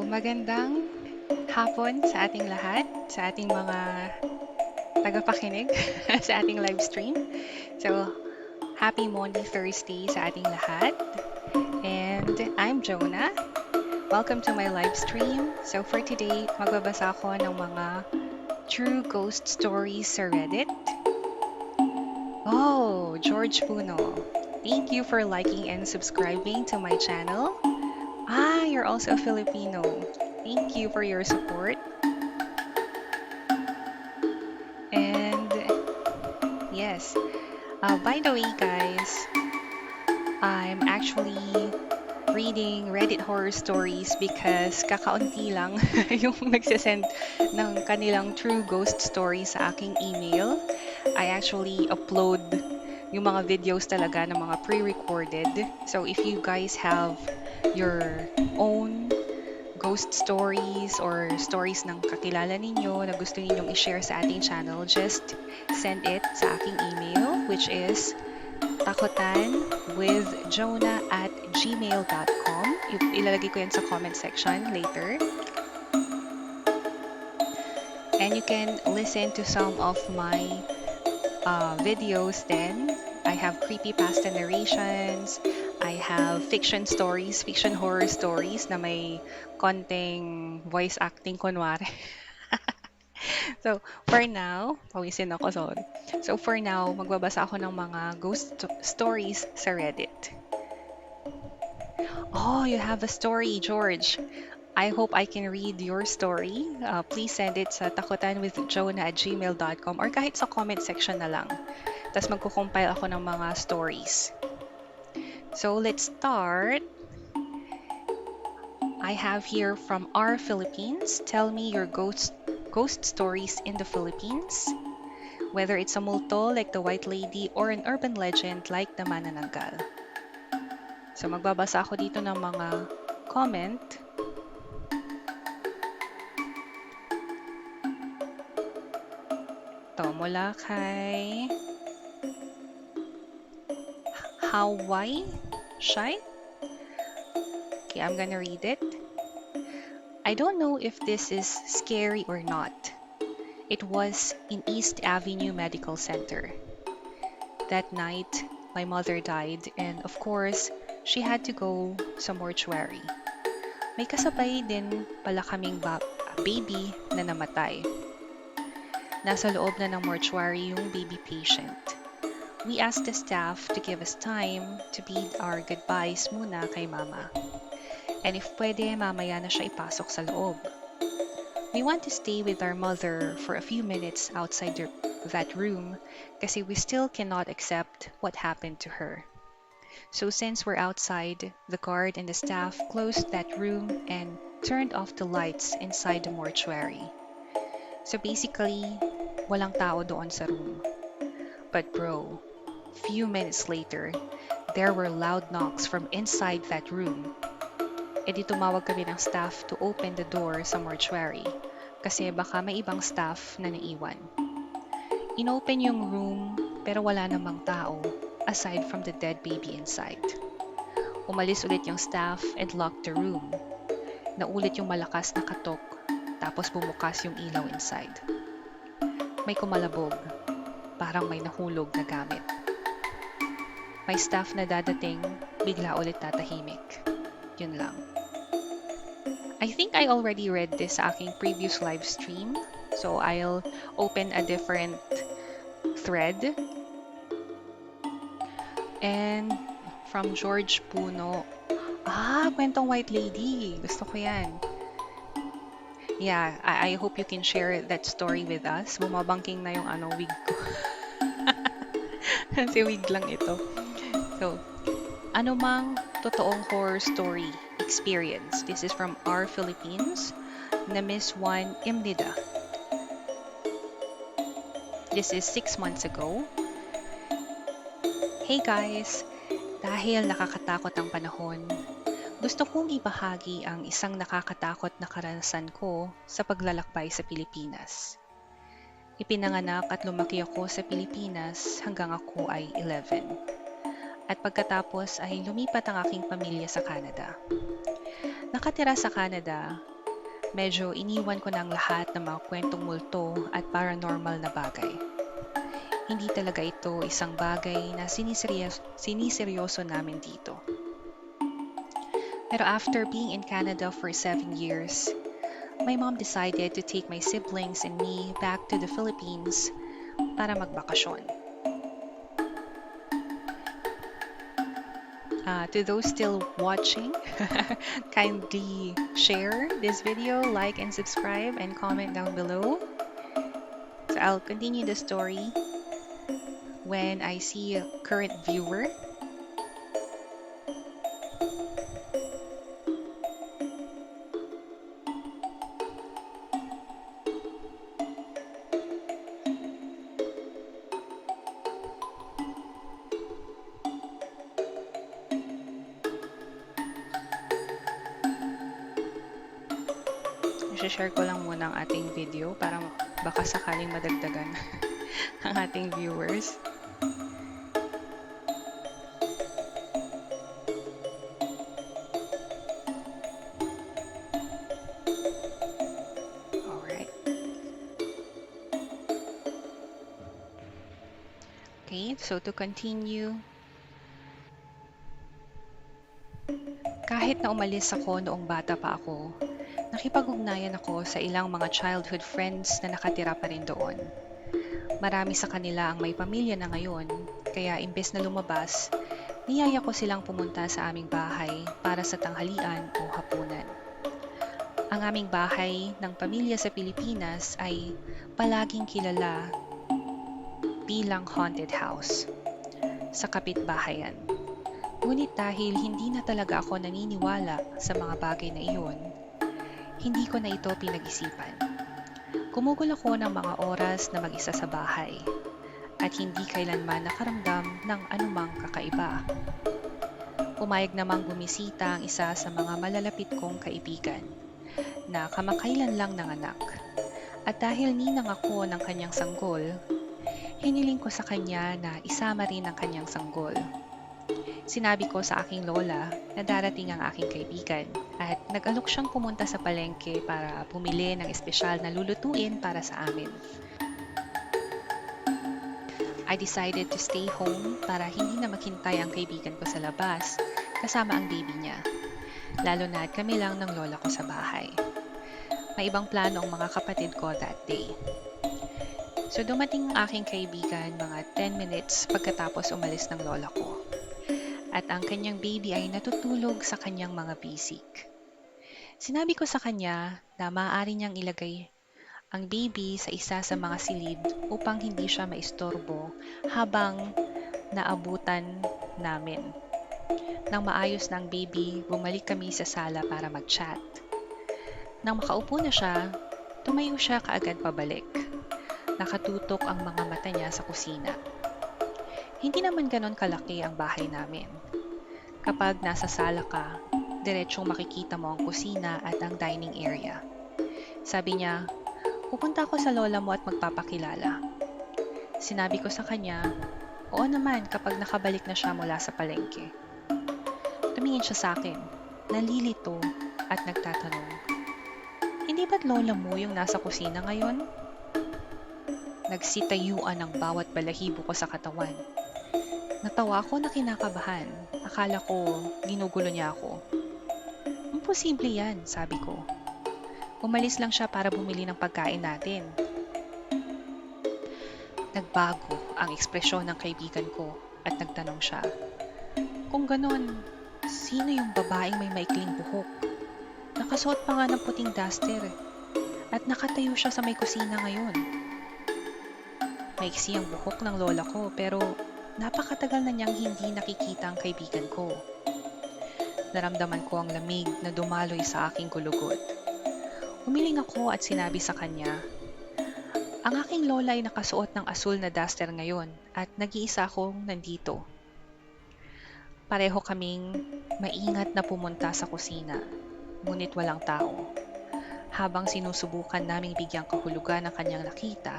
Magandang hapon sa ating lahat, sa ating mga tagapakinig sa ating live stream. So, happy Monday Thursday sa ating lahat. And I'm Jonah. Welcome to my live stream. So for today, magbabasa ako ng mga true ghost stories sa Reddit. Oh, George Puno. Thank you for liking and subscribing to my channel. Ah, you're also a Filipino. Thank you for your support. And yes, by the way, guys, I'm actually reading Reddit horror stories because kakaunti lang yung nagsisend ng kanilang true ghost stories sa aking email. I actually upload yung mga videos talaga ng mga pre-recorded. So if you guys have your own ghost stories or stories ng kakilala ninyo na gusto ninyong i-share sa ating channel, just send it sa aking email, which is takutanwithjonah@gmail.com. Ilalagay ko yan sa comment section later. And you can listen to some of my videos then. I have creepypasta narrations, I have fiction stories, fiction horror stories na may konting voice acting kunwari. So, for now, pawisin ako, sorry. So, for now, magbabasa ako ng mga ghost stories sa Reddit. Oh, you have a story, George. I hope I can read your story. Please send it sa takutanwithjonah@gmail.com or kahit sa comment section na lang. Tapos magko-compile ako ng mga stories. So, let's start. I have here from our Philippines. Tell me your ghost stories in the Philippines. Whether it's a multo like the White Lady or an urban legend like the Manananggal. So, magbabasa ako dito ng mga comment. Ito, mula kay Hawaii Shy. Okay, I'm gonna read it. I don't know if this is scary or not. It was in East Avenue Medical Center. That night, my mother died and of course, she had to go sa mortuary. May kasabay din pala kaming baby na namatay. Nasa loob na ng mortuary yung baby patient. We asked the staff to give us time to bid our goodbyes muna kay mama. And if pwede, mamaya na siya ipasok sa loob. We want to stay with our mother for a few minutes outside that room kasi we still cannot accept what happened to her. So since we're outside, the guard and the staff closed that room and turned off the lights inside the mortuary. So basically, walang tao doon sa room. But bro, few minutes later, there were loud knocks from inside that room. E di tumawag kami ng staff to open the door sa mortuary kasi baka may ibang staff na naiwan. Inopen yung room pero wala namang tao aside from the dead baby inside. Umalis ulit yung staff and locked the room. Naulit yung malakas na katok tapos bumukas yung ilaw inside. May kumalabog, parang may nahulog na gamit. May staff na dadating, bigla ulit tatahimik. Yun lang. I think I already read this sa aking previous live stream. So I'll open a different thread. And from George Puno. Kwentong White Lady. Gusto ko yan. Yeah, I hope you can share that story with us. Bumabangking na yung wig ko. Kasi wig lang ito. So, ano mang totoong horror story experience. This is from our Philippines na Miss Juan Imnida. This is 6 months ago. Hey guys! Dahil nakakatakot ang panahon, gusto kong ibahagi ang isang nakakatakot na karanasan ko sa paglalakbay sa Pilipinas. Ipinanganak at lumaki ako sa Pilipinas hanggang ako ay 11. At pagkatapos ay lumipat ang aking pamilya sa Canada. Nakatira sa Canada medyo iniwan ko na ang lahat ng mga kwentong multo at paranormal na bagay. Hindi talaga ito isang bagay na siniseryoso namin dito. Pero after being in Canada for 7 years, my mom decided to take my siblings and me back to the Philippines para magbakasyon. To those still watching, kindly share this video, like and subscribe, and comment down below. So I'll continue the story when I see a current viewer. I-share ko lang muna ang ating video para baka sakaling madagdagan ang ating viewers. Alright. Okay, so to continue, kahit na umalis ako noong bata pa ako, nakipag-ugnayan ako sa ilang mga childhood friends na nakatira pa rin doon. Marami sa kanila ang may pamilya na ngayon, kaya imbes na lumabas, niyaya ko silang pumunta sa aming bahay para sa tanghalian o hapunan. Ang aming bahay ng pamilya sa Pilipinas ay palaging kilala bilang haunted house sa kapitbahayan. Ngunit dahil hindi na talaga ako naniniwala sa mga bagay na iyon, hindi ko na ito pinag-isipan. Gumugol ako ng mga oras na mag-isa sa bahay at hindi kailanman nakaramdam ng anumang kakaiba. Pumayag namang bumisita ang isa sa mga malalapit kong kaibigan na kamakailan lang nanganak. At dahil ninang ako ng kanyang sanggol, hiniling ko sa kanya na isama rin ang kanyang sanggol. Sinabi ko sa aking lola na darating ang aking kaibigan at nag-alok siyang pumunta sa palengke para bumili ng espesyal na lulutuin para sa amin. I decided to stay home para hindi na maghintay ang kaibigan ko sa labas kasama ang baby niya, lalo na kami lang ng lola ko sa bahay. May ibang plano ang mga kapatid ko that day. So dumating ang aking kaibigan mga 10 minutes pagkatapos umalis ng lola ko. At ang kanyang baby ay natutulog sa kanyang mga bisig. Sinabi ko sa kanya na maaari niyang ilagay ang baby sa isa sa mga silid upang hindi siya maistorbo habang naabutan namin. Nang maayos na ang baby, bumalik kami sa sala para mag-chat. Nang makaupo na siya, tumayo siya kaagad pabalik. Nakatutok ang mga mata niya sa kusina. Hindi naman ganon kalaki ang bahay namin. Kapag nasa sala ka, diretsong makikita mo ang kusina at ang dining area. Sabi niya, pupunta ako sa lola mo at magpapakilala. Sinabi ko sa kanya, oo naman kapag nakabalik na siya mula sa palengke. Tumingin siya sa akin, nalilito at nagtatanong, hindi ba't lola mo yung nasa kusina ngayon? Nagsitayuan ang bawat balahibo ko sa katawan. Natawa ako na kinakabahan. Akala ko, ginugulo niya ako. Imposible yan, sabi ko. Umalis lang siya para bumili ng pagkain natin. Nagbago ang ekspresyon ng kaibigan ko at nagtanong siya. Kung ganon, sino yung babaeng may maikling buhok? Nakasuot pa nga ng puting duster at nakatayo siya sa may kusina ngayon. Maiksi ang buhok ng lola ko pero napakatagal na niyang hindi nakikita ang kaibigan ko. Naramdaman ko ang lamig na dumaloy sa aking gulugot. Umiling ako at sinabi sa kanya, ang aking lola ay nakasuot ng asul na duster ngayon at nag-iisa akong nandito. Pareho kaming maingat na pumunta sa kusina, ngunit walang tao. Habang sinusubukan naming bigyang kahulugan ang kanyang nakita,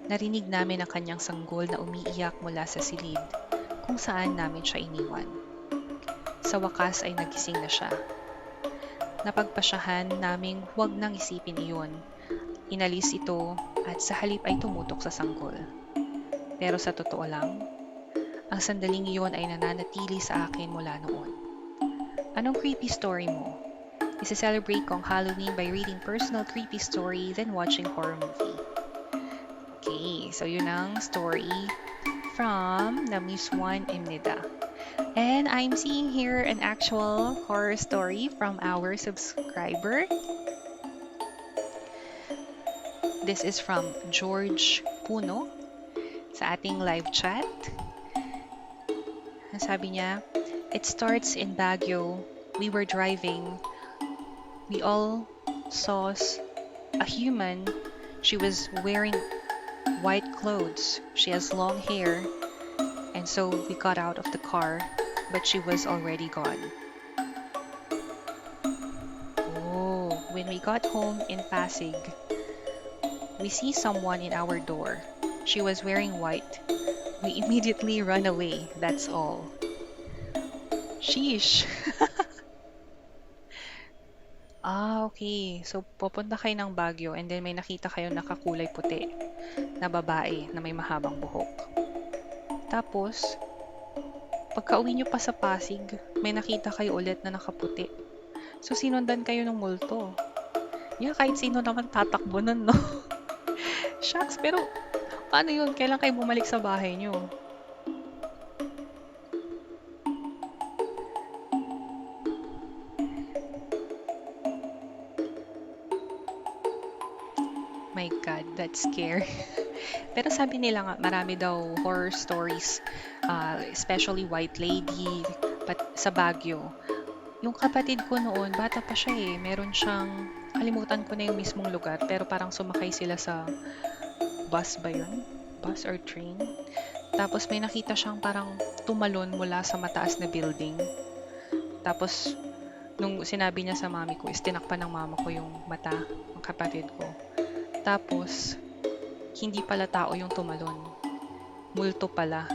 narinig namin ang kanyang sanggol na umiiyak mula sa silid kung saan namin siya iniwan. Sa wakas ay nagising na siya. Napagpasyahan naming huwag nang isipin iyon. Inalis ito at sa halip ay tumutok sa sanggol. Pero sa totoo lang, ang sandaling iyon ay nananatili sa akin mula noon. Anong creepy story mo? Isa-celebrate ko ang Halloween by reading personal creepy story then watching horror movie. Okay, so yun ang story from the Miss One Imnida. And I'm seeing here an actual horror story from our subscriber. This is from George Puno sa ating live chat. Sabi niya, it starts in Baguio. We were driving. We all saw a human. She was wearing white clothes. She has long hair. And so we got out of the car, but she was already gone. Oh, when we got home in Pasig, we see someone in our door. She was wearing white. We immediately run away. That's all. Sheesh. Okay. So, pupunta kayo ng Baguio and then may nakita kayo nakakulay puti na babae na may mahabang buhok. Tapos, pagka-uwi nyo pa sa Pasig, may nakita kayo ulit na nakaputi. So, sinundan kayo ng multo. Yeah, kahit sino naman tatakbo nun, no? Shucks, pero paano yun? Kailan kayo bumalik sa bahay nyo? My God, that's scary. Pero sabi nila nga, marami daw horror stories, especially White Lady, sa Baguio. Yung kapatid ko noon, bata pa siya eh. Meron siyang, kalimutan ko na yung mismong lugar, pero parang sumakay sila sa bus ba yun? Bus or train? Tapos may nakita siyang parang tumalon mula sa mataas na building. Tapos, nung sinabi niya sa mami ko, is tinakpan ng mama ko yung mata ng kapatid ko. Tapos, hindi pala tao yung tumalon. Multo pala.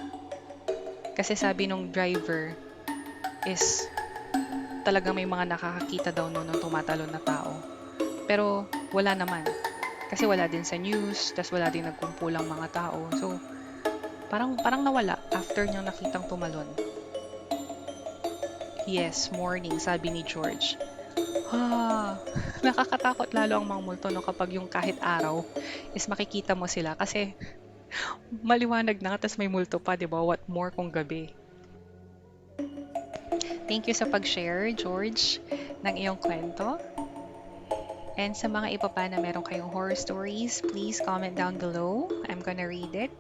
Kasi sabi nung driver is talagang may mga nakakakita daw noon ng tumatalon na tao. Pero wala naman. Kasi wala din sa news, tas wala din nagkumpulang mga tao. So, parang nawala after niyang nakitang tumalon. Yes, morning, sabi ni George. Nakakatakot lalo ang mga multo no, kapag yung kahit araw is makikita mo sila kasi maliwanag na tas may multo pa, 'di ba? What more kung gabi. Thank you sa pag-share, George, ng iyong kwento. And sa mga iba pa na meron kayong horror stories, please comment down below. I'm gonna read it.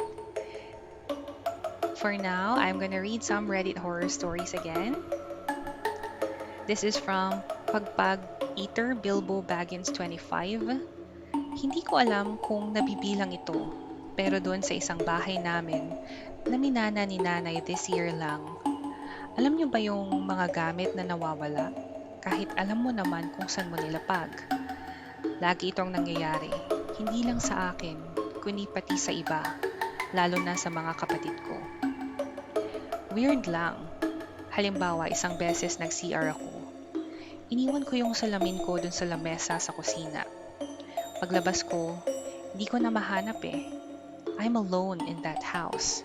For now, I'm gonna read some Reddit horror stories again. This is from Pagpag Eater Bilbo Baggins 25. Hindi ko alam kung nabibilang ito, pero doon sa isang bahay namin na minana ni nanay this year lang. Alam niyo ba yung mga gamit na nawawala? Kahit alam mo naman kung saan mo nilapag. Lagi itong nangyayari, hindi lang sa akin, kundi pati sa iba, lalo na sa mga kapatid ko. Weird lang. Halimbawa, isang beses nag-CR ako. Iniwan ko yung salamin ko dun sa lamesa sa kusina. Paglabas ko, hindi ko na mahanap eh. I'm alone in that house.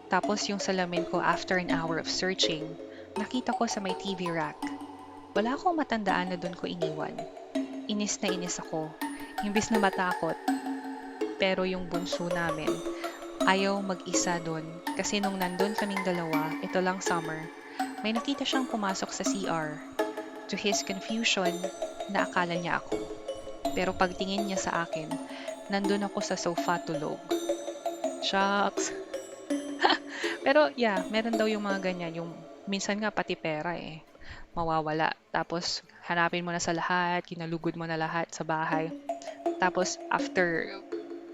Tapos yung salamin ko after an hour of searching, nakita ko sa may TV rack. Wala akong matandaan na dun ko iniwan. Inis na inis ako, imbis na matakot. Pero yung bunso namin, ayaw mag-isa dun kasi nung nandun kaming dalawa, ito lang summer, may nakita siyang pumasok sa CR. To his confusion, naakala niya ako. Pero pagtingin niya sa akin, nandun ako sa sofa tulog. Shucks. Pero yeah, meron daw yung mga ganyan. Yung minsan nga pati pera eh. Mawawala. Tapos hanapin mo na sa lahat, kinalugod mo na lahat sa bahay. Tapos after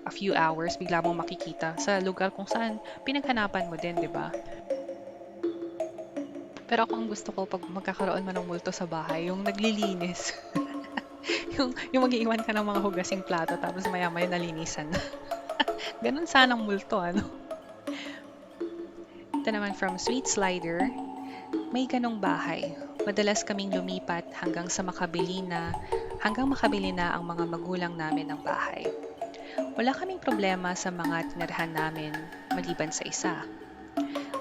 a few hours, bigla mong makikita sa lugar kung saan pinaghanapan mo din, di ba? Pero ako ang gusto ko pag magkakaroon man ng multo sa bahay, yung naglilinis. yung mag-iiwan ka ng mga hugasing plato tapos maya-maya nalinisan na. Ganun sanang multo, ano? Ito naman from Sweet Slider, may ganong bahay. Madalas kaming lumipat hanggang makabili na ang mga magulang namin ng bahay. Wala kaming problema sa mga tinirhan namin maliban sa isa.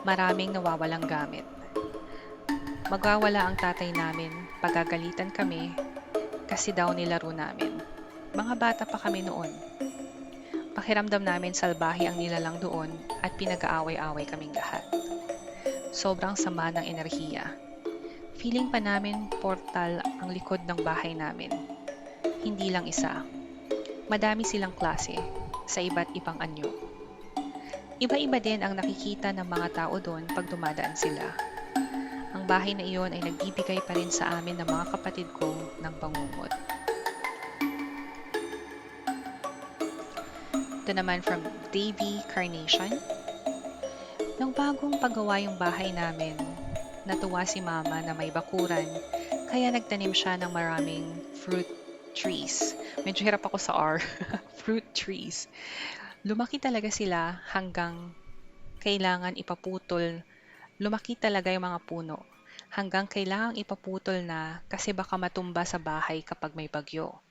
Maraming nawawalang gamit. Magwawala ang tatay namin, pagagalitan kami kasi daw nilaro namin. Mga bata pa kami noon. Pakiramdam namin salbahe ang nilalang doon at pinag-aaway-away kaming lahat. Sobrang sama ng enerhiya. Feeling pa namin portal ang likod ng bahay namin. Hindi lang isa. Madami silang klase sa iba't ibang anyo. Iba-iba din ang nakikita ng mga tao doon pag dumadaan sila. Ang bahay na iyon ay nagbibigay pa rin sa amin ng mga kapatid ko ng bangungot. Ito naman from Davy Carnation. Nung bagong paggawa yung bahay namin, natuwa si Mama na may bakuran, kaya nagtanim siya ng maraming fruit trees. Medyo hirap ako sa R. Fruit trees. Lumaki talaga sila hanggang kailangan ipaputol. Lumaki talaga yung mga puno hanggang kailangang ipaputol na kasi baka matumba sa bahay kapag may bagyo.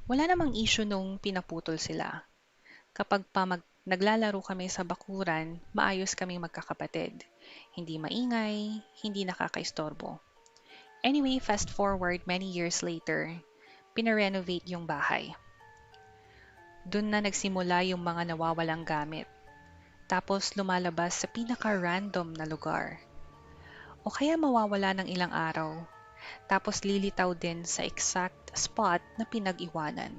Wala namang issue nung pinaputol sila. Kapag naglalaro kami sa bakuran, maayos kaming magkakapatid. Hindi maingay, hindi nakakaistorbo. Anyway, fast forward many years later, pinarenovate yung bahay. Doon na nagsimula yung mga nawawalang gamit. Tapos lumalabas sa pinaka-random na lugar. O kaya mawawala ng ilang araw. Tapos lilitaw din sa exact spot na pinag-iwanan.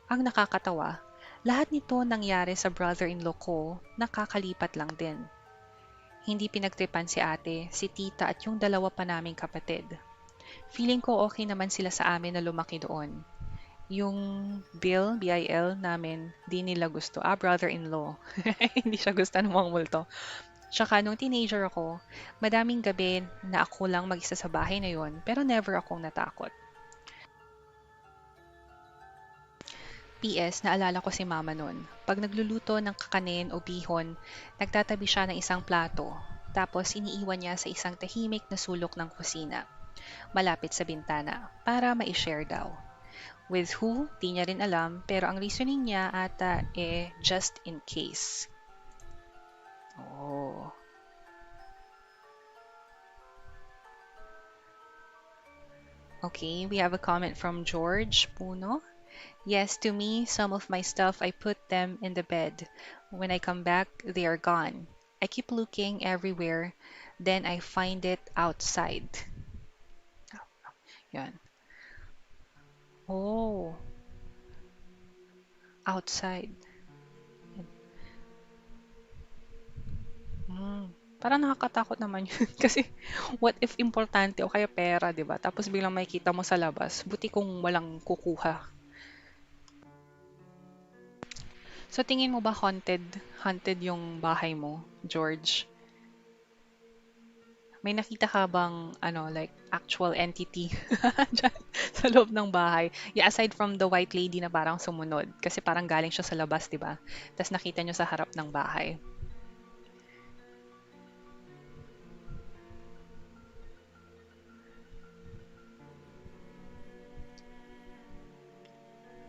Ang nakakatawa, lahat nito nangyari sa brother-in-law ko na kakalipat lang din. Hindi pinagtripan si ate, si tita at yung dalawa pa naming kapatid. Feeling ko okay naman sila sa amin na lumaki doon. Yung BIL namin, di nila gusto. Brother-in-law. Hindi siya gusto ng mga multo. Tsaka nung teenager ako, madaming gabi na ako lang mag-isa sa bahay na yon, pero never akong natakot. PS, naalala ko si Mama nun. Pag nagluluto ng kakanin o bihon, nagtatabi siya ng isang plato, tapos iniiwan niya sa isang tahimik na sulok ng kusina, malapit sa bintana, para ma-share daw. With who, di niya rin alam, pero ang reasoning niya ata just in case. Oh. Okay, we have a comment from George Puno. Yes, to me, some of my stuff, I put them in the bed. When I come back, they are gone. I keep looking everywhere, then I find it outside. Yan. Oh, outside. Hmm. Parang nakakatakot naman yun. Kasi, what if importante o kaya pera, di ba? Tapos biglang makikita mo sa labas. Buti kung walang kukuha. So, tingin mo ba haunted? Haunted yung bahay mo, George? May nakita ka bang, like, actual entity dyan sa loob ng bahay? Yeah, aside from the white lady na parang sumunod. Kasi parang galing siya sa labas, di ba? Tapos nakita nyo sa harap ng bahay.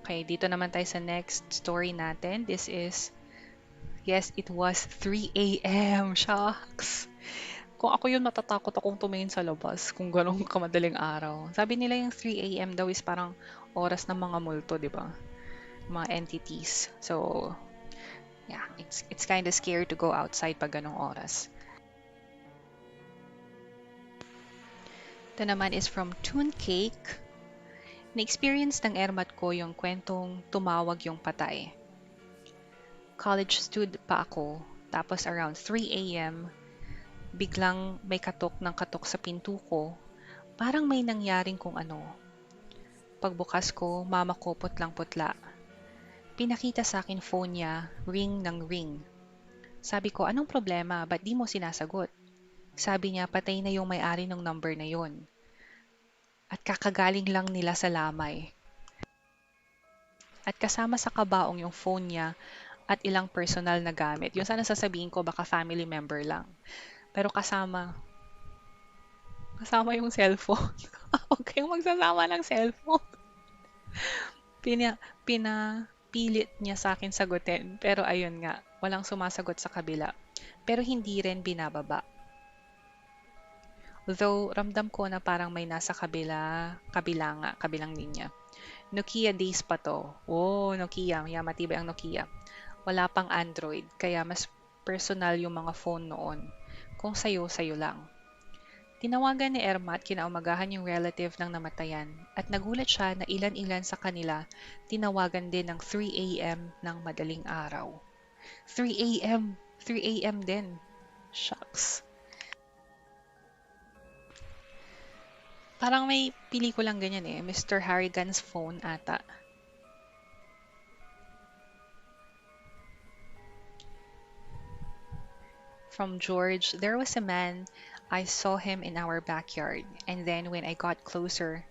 Okay, dito naman tayo sa next story natin. This is, yes, it was 3 a.m. Shucks! Kung ako yun, matatakot akong tumingin sa labas kung ganong kamadaling araw. Sabi nila yung 3 a.m. daw is parang oras ng mga multo, di ba? Mga entities. So, yeah, it's kind of scary to go outside pag ganong oras. Ito naman is from Toon Cake. Na-experience ng ermat ko yung kwentong tumawag yung patay. College stud pa ako, tapos around 3 a.m., biglang may katok ng katok sa pinto ko, parang may nangyaring kung ano. Pagbukas ko, mama ko putlang-putla. Pinakita sa akin phone niya, ring ng ring. Sabi ko, anong problema? Ba't di mo sinasagot? Sabi niya, patay na yung may-ari ng number na yon. At kakagaling lang nila sa lamay. At kasama sa kabaong yung phone niya at ilang personal na gamit. Yung sana sasabihin ko baka family member lang. Pero kasama, kasama yung cellphone. Huwag kayong magsasama ng cellphone. Pinapilit niya sa akin sagutin. Pero ayun nga, walang sumasagot sa kabila. Pero hindi rin binababa. Though ramdam ko na parang may nasa kabilang linya. Nokia days pa to. Oh, Nokia. Yeah, matibay ang Nokia. Wala pang Android, kaya mas personal yung mga phone noon. Kung sayo-sayo lang. Tinawagan ni Irma at kinaumagahan yung relative ng namatayan at nagulat siya na ilan-ilan sa kanila tinawagan din ng 3 a.m. ng madaling araw. 3 a.m. 3 a.m. din. Shucks. Parang may pelikulang ganyan eh. Mr. Harrigan's Phone ata. From George, there was a man. I saw him in our backyard, and then when I got closer,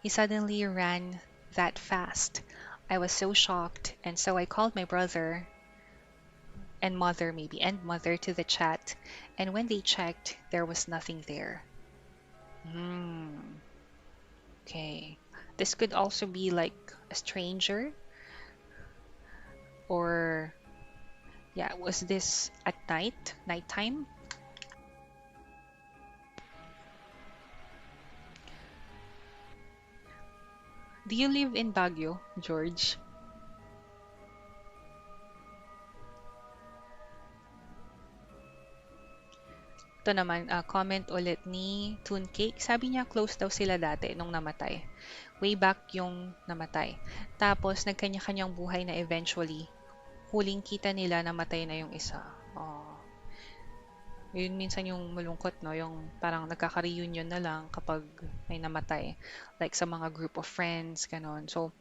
he suddenly ran that fast. I was so shocked, and so I called my brother and mother, maybe, and mother to the chat, and when they checked, there was nothing there. Hmm, okay. This could also be like a stranger, or yeah, was this at nighttime? Do you live in Baguio, George? Ito naman, comment ulit ni Toon Cake. Sabi niya, close daw sila dati nung namatay. Way back yung namatay. Tapos, nagkanya-kanyang buhay na eventually. Huling kita nila, namatay na yung isa. Oh. Yun minsan yung malungkot, no? Yung parang nagkaka-reunion na lang kapag may namatay. Like sa mga group of friends, ganon. So,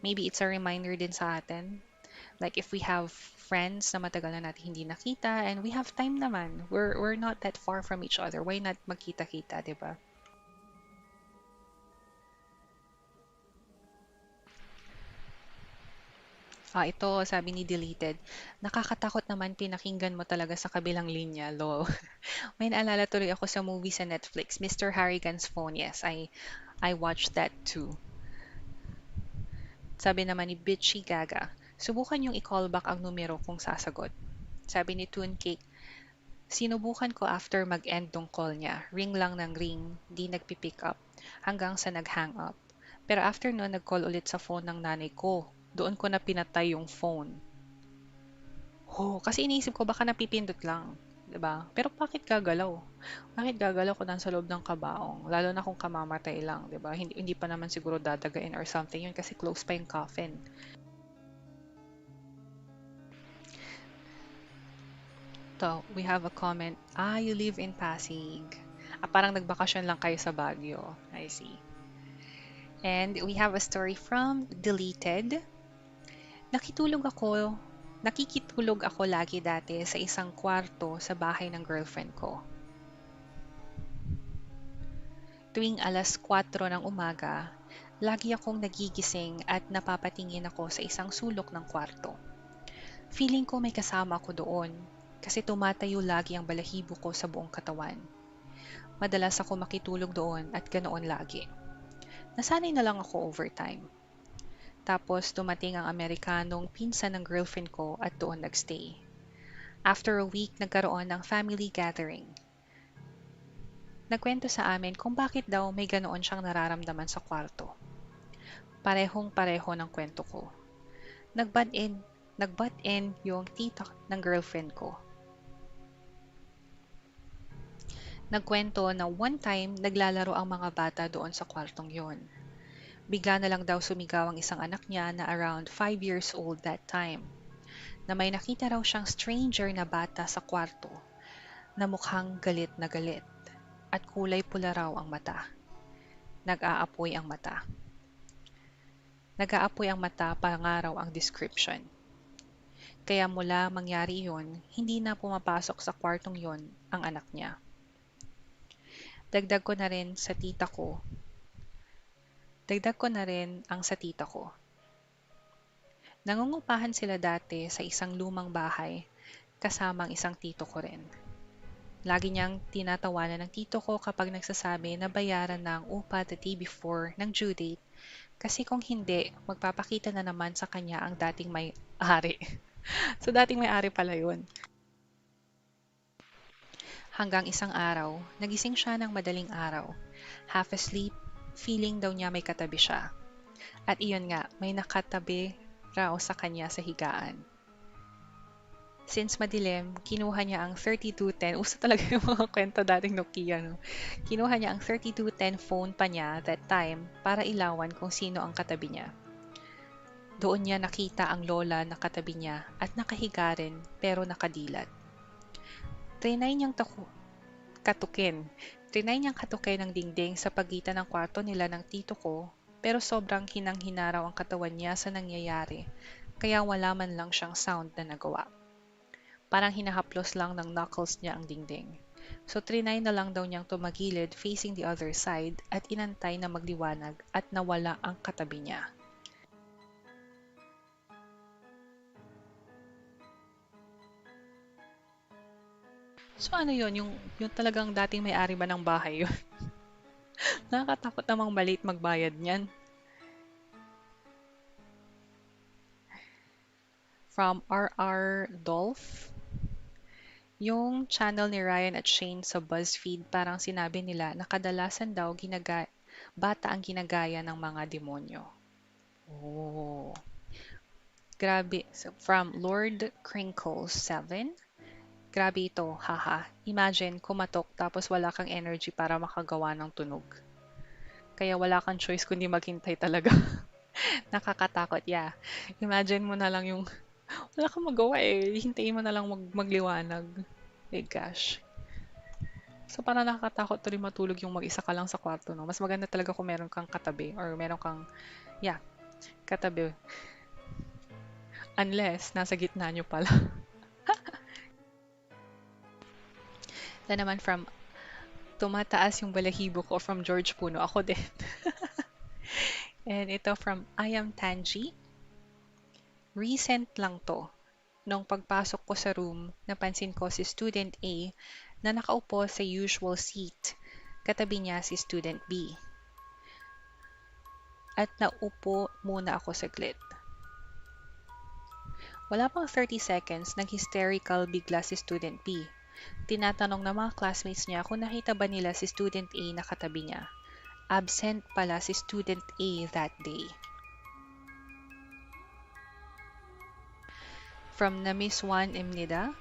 maybe it's a reminder din sa atin. Like if we have friends na matagal na natin hindi nakita and we have time naman. We're not that far from each other. Why not magkita-kita, 'di ba? Ito, sabi ni Deleted. Nakakatakot naman pinakinggan mo talaga sa kabilang linya, lol. May naalala tuloy ako sa movie sa Netflix, Mr. Harrigan's Phone. Yes, I watched that too. Sabi naman ni Bitchy Gaga, subukan yung i-callback ang numero kung sasagot. Sabi ni Toon Cake, sinubukan ko after mag-end tong call niya. Ring lang ng ring, di nagpipick up, hanggang sa nag-hang up. Pero after nun, nag-call ulit sa phone ng nanay ko. Doon ko na pinatay yung phone. Oh, kasi iniisip ko baka napipindot lang. 'Di ba? Pero bakit gagalaw? Bakit gagalaw kung nasa loob ng kabaong? Lalo na kung kamamatay lang, 'di ba? Hindi pa naman siguro dadagain or something yun kasi close pa yung coffin. To, we have a comment. You live in Pasig. Parang nagbakasyon lang kayo sa Baguio. I see. And we have a story from Deleted. Nakitulog ako, nakikitulog ako lagi dati sa isang kwarto sa bahay ng girlfriend ko. Tuwing alas 4 ng umaga, lagi akong nagigising at napapatingin ako sa isang sulok ng kwarto. Feeling ko may kasama ako doon kasi tumatayo lagi ang balahibo ko sa buong katawan. Madalas ako makitulog doon at ganoon lagi. Nasanay na lang ako over time. Tapos dumating ang Amerikanong pinsan ng girlfriend ko at doon nagstay. After a week, nagkaroon ng family gathering. Nagkwento sa amin kung bakit daw may ganoon siyang nararamdaman sa kwarto. Parehong-pareho ng kwento ko. Nag-butt in yung tita ng girlfriend ko. Nagkwento na one time naglalaro ang mga bata doon sa kwartong yon. Bigla na lang daw sumigaw ang isang anak niya na around 5 years old that time, na may nakita raw siyang stranger na bata sa kwarto na mukhang galit na galit at kulay pula raw ang mata. Nag-aapoy ang mata. Nag-aapoy ang mata para nga raw ang description. Kaya mula mangyari yon, hindi na pumapasok sa kwartong yon ang anak niya. Dagdag ko na rin sa tita ko. Dagdag ko na rin ang sa tita ko. Nangungupahan sila dati sa isang lumang bahay kasama ang isang tito ko rin. Lagi niyang tinatawanan ng tito ko kapag nagsasabi na bayaran ng upa the day before ng due date kasi kung hindi, magpapakita na naman sa kanya ang dating may-ari. So, dating may-ari pala yun. Hanggang isang araw, nagising siya ng madaling araw. Half asleep, feeling daw niya may katabi siya. At iyon nga, may nakatabi raw sa kanya sa higaan. Since madilim, kinuha niya ang 3210. Uso talaga yung mga kwento dating Nokia, no? Kinuha niya ang 3210 phone pa niya that time para ilawan kung sino ang katabi niya. Doon niya nakita ang lola na katabi niya at nakahiga rin pero nakadilat. Trinay niyang katukin. Trinay niyang katukin ng dingding sa pagitan ng kwarto nila ng tito ko pero sobrang hinang-hina raw ang katawan niya sa nangyayari kaya wala man lang siyang sound na nagawa. Parang hinahaplos lang ng knuckles niya ang dingding. So trinay na lang daw niyang tumagilid facing the other side at inantay na magliwanag at nawala ang katabi niya. So ano yun? Yung talagang dating may-ari ba ng bahay yun? Nakakatakot namang maliit magbayad niyan. From R.R. Dolph. Yung channel ni Ryan at Shane sa BuzzFeed, parang sinabi nila na kadalasan daw bata ang ginagaya ng mga demonyo. Oh. Grabe. So, from Lord Crinkles 7. Grabe ito, haha. Imagine, kumatok tapos wala kang energy para makagawa ng tunog. Kaya wala kang choice kundi maghintay talaga. Nakakatakot, yeah. Imagine mo na lang yung wala kang magawa eh. Hintayin mo na lang magliwanag. My gosh. So, parang nakakatakot to rin matulog yung mag-isa ka lang sa kwarto, no? Mas maganda talaga kung meron kang katabi or meron kang, yeah, katabi. Unless, nasa gitna nyo pala. Na naman from, tumataas yung balahibo ko from George Puno. Ako din. And ito from I Am Tanji. Recent lang to. Nung pagpasok ko sa room, napansin ko si Student A na nakaupo sa usual seat. Katabi niya si Student B. At naupo muna ako saglit. Wala pang 30 seconds, nag-hysterical bigla si Student B. Tinatanong ng mga classmates niya kung nakita ba nila si Student A na katabi niya. Absent pala si Student A that day. From na Miss Juan Emnida,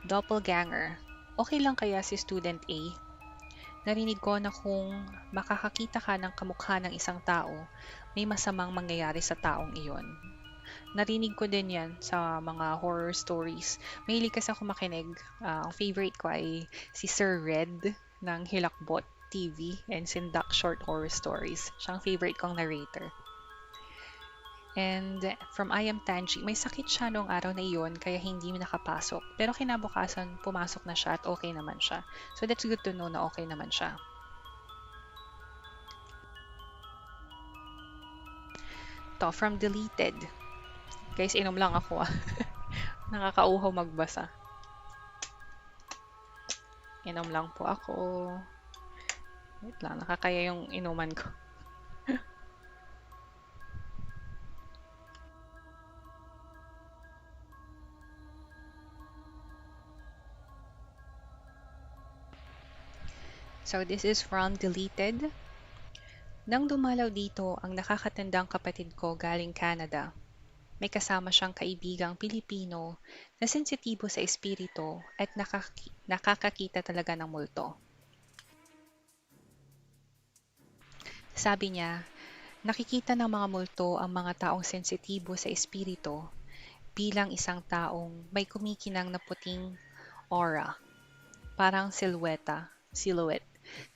Doppelganger. Okay lang kaya si Student A? Narinig ko na kung makakakita ka ng kamukha ng isang tao, may masamang mangyayari sa taong iyon. Narinig ko din yan sa mga horror stories. Mahilig kasi ako makinig. Ang favorite ko ay si Sir Red ng Hilakbot TV and Sindak Short Horror Stories. Siya ang favorite kong narrator. And from I Am Tanji, may sakit siya noong araw na iyon kaya hindi nakapasok. Pero kinabukasan, pumasok na siya at okay naman siya. So that's good to know na okay naman siya. To, from Deleted. Guys, inom lang ako ah. Nakakauhaw magbasa. Inom lang po ako. Wait lang, nakakaya yung inuman ko. So this is from Deleted. Nang dumalaw dito ang nakakatandang kapatid ko galing Canada. May kasama siyang kaibigang Pilipino na sensitibo sa espiritu at nakakakita talaga ng multo. Sabi niya, nakikita ng mga multo ang mga taong sensitibo sa espiritu bilang isang taong may kumikinang na puting aura, parang silhouette,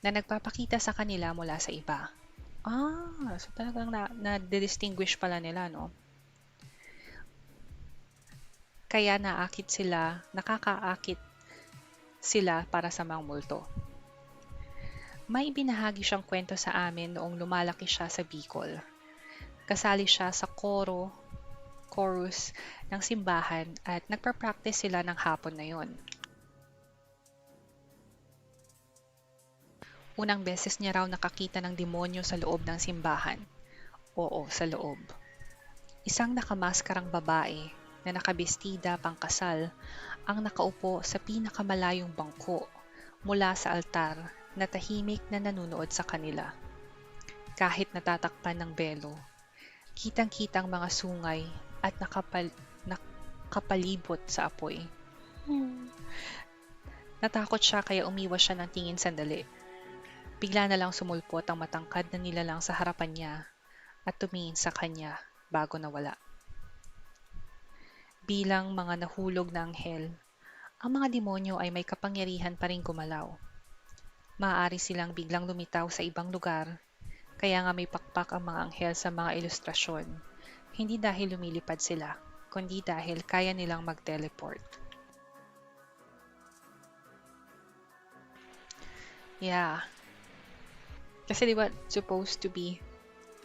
na nagpapakita sa kanila mula sa iba. So talagang na-distinguish pala nila, no? Kaya nakakaakit sila para sa mga multo. May binahagi siyang kwento sa amin noong lumalaki siya sa Bicol. Kasali siya sa chorus ng simbahan at nagpa-practice sila ng hapon na yon. Unang beses niya raw nakakita ng demonyo sa loob ng simbahan. Oo, sa loob. Isang nakamaskarang babae na nakabestida pangkasal ang nakaupo sa pinakamalayong bangko mula sa altar na tahimik na nanunood sa kanila. Kahit natatakpan ng belo, kitang-kitang mga sungay at nakapalibot sa apoy. Natakot siya kaya umiwas siya ng tingin sandali. Bigla na lang sumulpot ang matangkad na nilalang sa harapan niya at tumingin sa kanya bago nawala. Bilang mga nahulog na anghel, ang mga demonyo ay may kapangyarihan pa rin gumalaw. Maaari silang biglang lumitaw sa ibang lugar, kaya nga may pakpak ang mga anghel sa mga ilustrasyon. Hindi dahil lumilipad sila, kundi dahil kaya nilang mag-teleport. Yeah. Kasi diba, supposed to be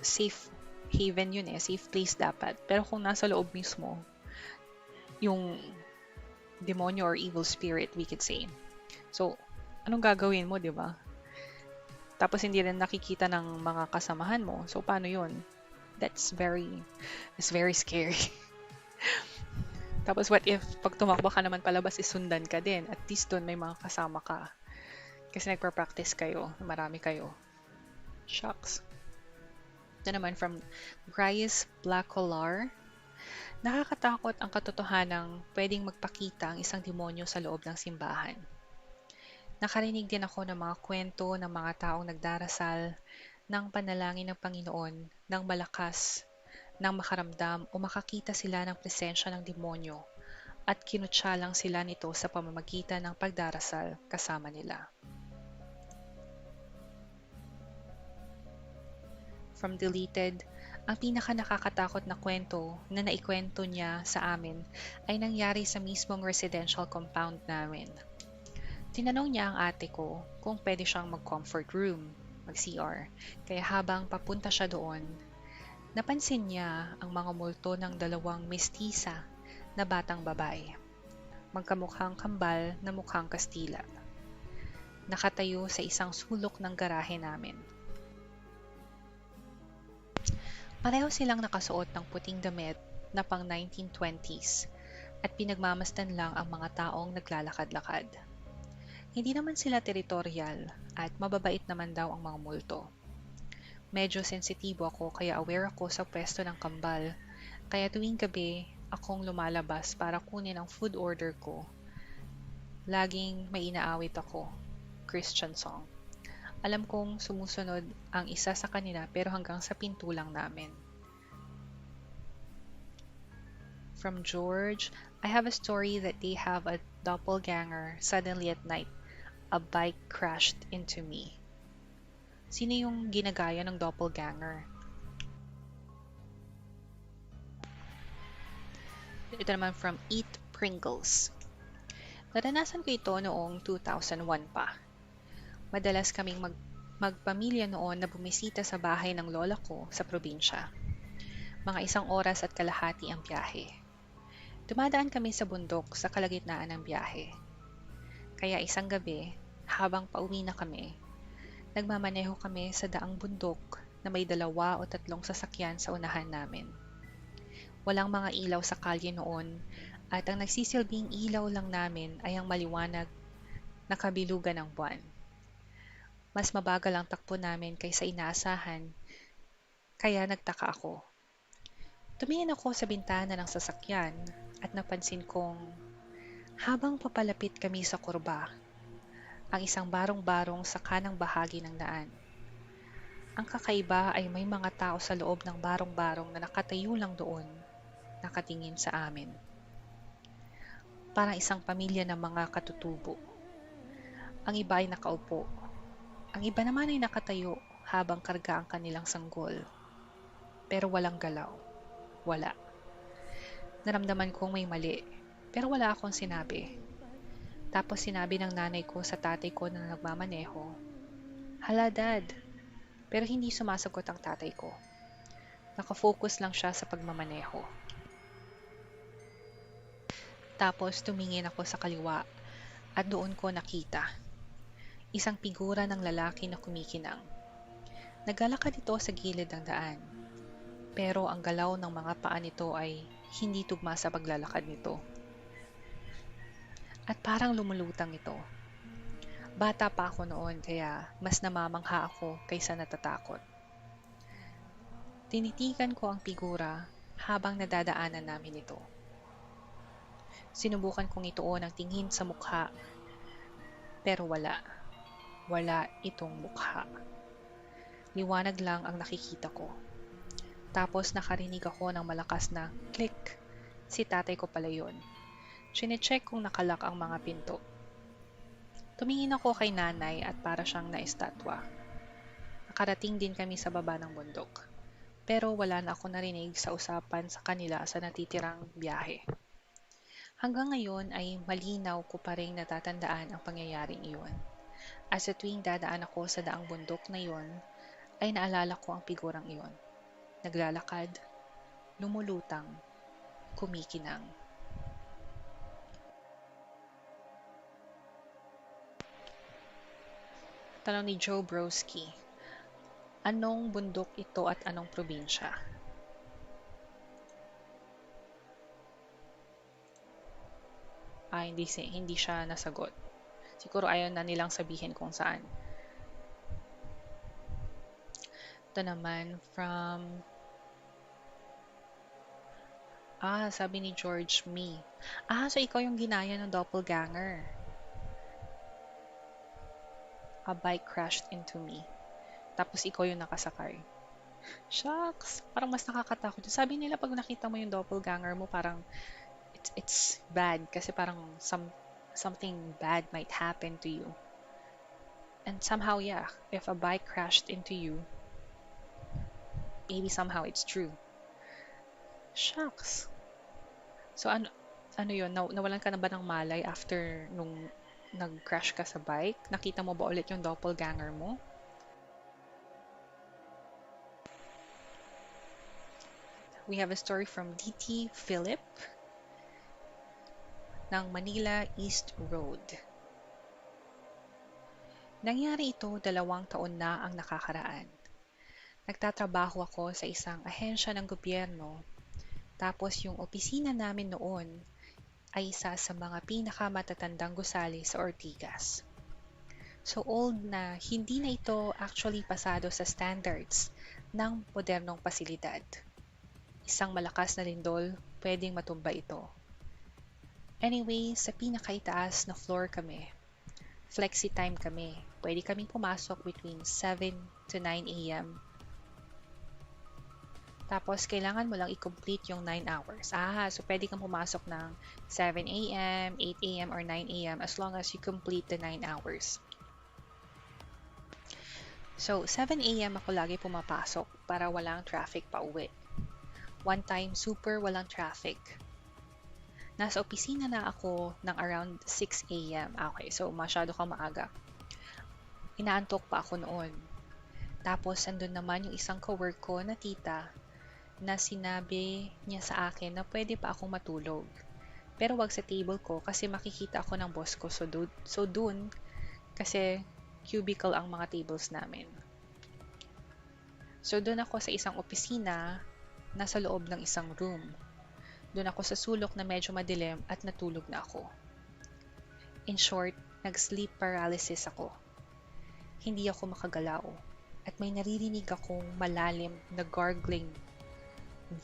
safe haven yun safe place dapat. Pero kung nasa loob mismo, yung demonyo or evil spirit, we could say. So, anong gagawin mo, di ba? Tapos hindi rin nakikita ng mga kasamahan mo. So, paano yun? That's very scary. Tapos what if pag tumakbo ka naman palabas, isundan ka din. At least doon may mga kasama ka. Kasi nagpa-practice kayo. Marami kayo. Shucks. Ito naman from Bryce Blacolar. Nakakatakot ang katotohanang pwedeng magpakita ang isang demonyo sa loob ng simbahan. Nakarinig din ako ng mga kwento ng mga taong nagdarasal ng panalangin ng Panginoon ng malakas nang makaramdam o makakita sila ng presensya ng demonyo at kinutya lang sila nito sa pamamagitan ng pagdarasal kasama nila. From Deleted, ang pinaka nakakatakot na kwento na naikwento niya sa amin ay nangyari sa mismong residential compound namin. Tinanong niya ang ate ko kung pwede siyang mag-comfort room, mag-CR, kaya habang papunta siya doon, napansin niya ang mga multo ng dalawang mestiza na batang babae, magkamukhang kambal na mukhang Kastila. Nakatayo sa isang sulok ng garahe namin. Pareho silang nakasuot ng puting damit na pang 1920s at pinagmamasdan lang ang mga taong naglalakad-lakad. Hindi naman sila teritorial at mababait naman daw ang mga multo. Medyo sensitibo ako kaya aware ako sa pwesto ng kambal, kaya tuwing gabi akong lumalabas para kunin ang food order ko. Laging may inaawit ako, Christian song. Alam kong sumusunod ang isa sa kanila pero hanggang sa pinto lang namin. From George, I have a story that they have a doppelganger suddenly at night. A bike crashed into me. Sino yung ginagaya ng doppelganger? Ito naman from Eat Pringles. Naranasan ko ito noong 2001 pa. Madalas kaming magpamilya noon na bumisita sa bahay ng lola ko sa probinsya. Mga 1 oras at kalahati ang biyahe. Dumadaan kami sa bundok sa kalagitnaan ng biyahe. Kaya isang gabi, habang pauwi na kami, nagmamaneho kami sa daang bundok na may 2 o 3 sasakyan sa unahan namin. Walang mga ilaw sa kalye noon at ang nagsisilbing ilaw lang namin ay ang maliwanag na kabilugan ng buwan. Mas mabagal ang takbo namin kaysa inaasahan, kaya nagtaka ako. Tumingin ako sa bintana ng sasakyan at napansin kong habang papalapit kami sa kurba, ang isang barong-barong sa kanang bahagi ng daan. Ang kakaiba ay may mga tao sa loob ng barong-barong na nakatayo lang doon, nakatingin sa amin. Parang isang pamilya ng mga katutubo. Ang iba ay nakaupo. Ang iba naman ay nakatayo habang karga ang kanilang sanggol. Pero walang galaw. Wala. Naramdaman kong may mali, pero wala akong sinabi. Tapos sinabi ng nanay ko sa tatay ko na nagmamaneho, "Hala dad," pero hindi sumasagot ang tatay ko. Nakafocus lang siya sa pagmamaneho. Tapos tumingin ako sa kaliwa at doon ko nakita. Isang figura ng lalaki na kumikinang. Naglalakad ito sa gilid ng daan, pero ang galaw ng mga paa nito ay hindi tugma sa paglalakad nito. At parang lumulutang ito. Bata pa ako noon kaya mas namamangha ako kaysa natatakot. Tinitigan ko ang figura habang nadadaanan namin ito. Sinubukan kong ituon ang tingin sa mukha, pero wala. Wala itong mukha. Liwanag lang ang nakikita ko. Tapos nakarinig ako ng malakas na click. Si tatay ko pala yun. Sinecheck kung nakalak ang mga pinto. Tumingin ako kay nanay at para siyang naistatwa. Nakarating din kami sa baba ng bundok. Pero wala na ako narinig sa usapan sa kanila sa natitirang biyahe. Hanggang ngayon ay malinaw ko pa rin natatandaan ang pangyayaring iyon. At sa tuwing dadaan ako sa daang bundok na iyon, ay naalala ko ang figurang iyon. Naglalakad, lumulutang, kumikinang. Tanong ni Joe Broski, anong bundok ito at anong probinsya? Hindi siya nasagot. Siguro ayaw na nilang sabihin kung saan. Ito naman from... sabi ni George Me. So ikaw yung ginaya ng doppelganger. A bike crashed into me. Tapos ikaw yung nakasakay. Shucks! Parang mas nakakatakot. Sabi nila pag nakita mo yung doppelganger mo, parang it's bad kasi parang something bad might happen to you. And somehow, yeah, if a bike crashed into you, maybe somehow it's true. Shucks! So ano yun? Nawalan ka na ba ng malay after nung nag-crash ka sa bike? Nakita mo ba ulit yung doppelganger mo? We have a story from DT Philip ng Manila East Road. Nangyari ito 2 taon na ang nakakaraan. Nagtatrabaho ako sa isang ahensya ng gobyerno, tapos yung opisina namin noon ay isa sa mga pinakamatatandang gusali sa Ortigas. So old na hindi na ito actually pasado sa standards ng modernong pasilidad. Isang malakas na lindol, pwedeng matumba ito. Anyway, sa pinakaitaas na floor kami. Flexi time kami. Pwede kaming pumasok between 7 to 9 a.m. Tapos, kailangan mo lang i-complete yung 9 hours. So pwede kang pumasok ng 7 a.m., 8 a.m., or 9 a.m. as long as you complete the 9 hours. So, 7 a.m. ako lagi pumapasok para walang traffic pa uwi. One time, super walang traffic. Nasa opisina na ako ng around 6 a.m. Okay, so masyado kang maaga. Inaantok pa ako noon. Tapos, andun naman yung isang cowork ko na tita na sinabi niya sa akin na pwede pa akong matulog. Pero wag sa table ko kasi makikita ako ng boss ko. So dun, kasi cubicle ang mga tables namin. So dun ako sa isang opisina, nasa loob ng isang room. Dun ako sa sulok na medyo madilim at natulog na ako. In short, nag-sleep paralysis ako. Hindi ako makagalaw at may naririnig akong malalim na gargling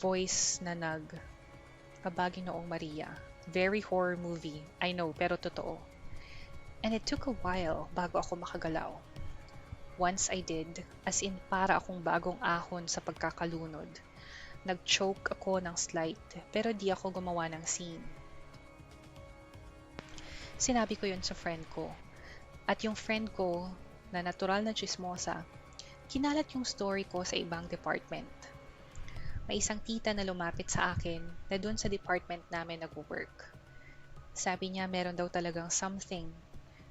voice na Abagi Noong Maria. Very horror movie, I know, pero totoo. And it took a while bago ako makagalaw. Once I did, as in para akong bagong ahon sa pagkakalunod. Nag-choke ako ng slight, pero di ako gumawa ng scene. Sinabi ko yun sa friend ko. At yung friend ko, na natural na chismosa, kinalat yung story ko sa ibang department. May isang tita na lumapit sa akin na doon sa department namin nag-work. Sabi niya meron daw talagang something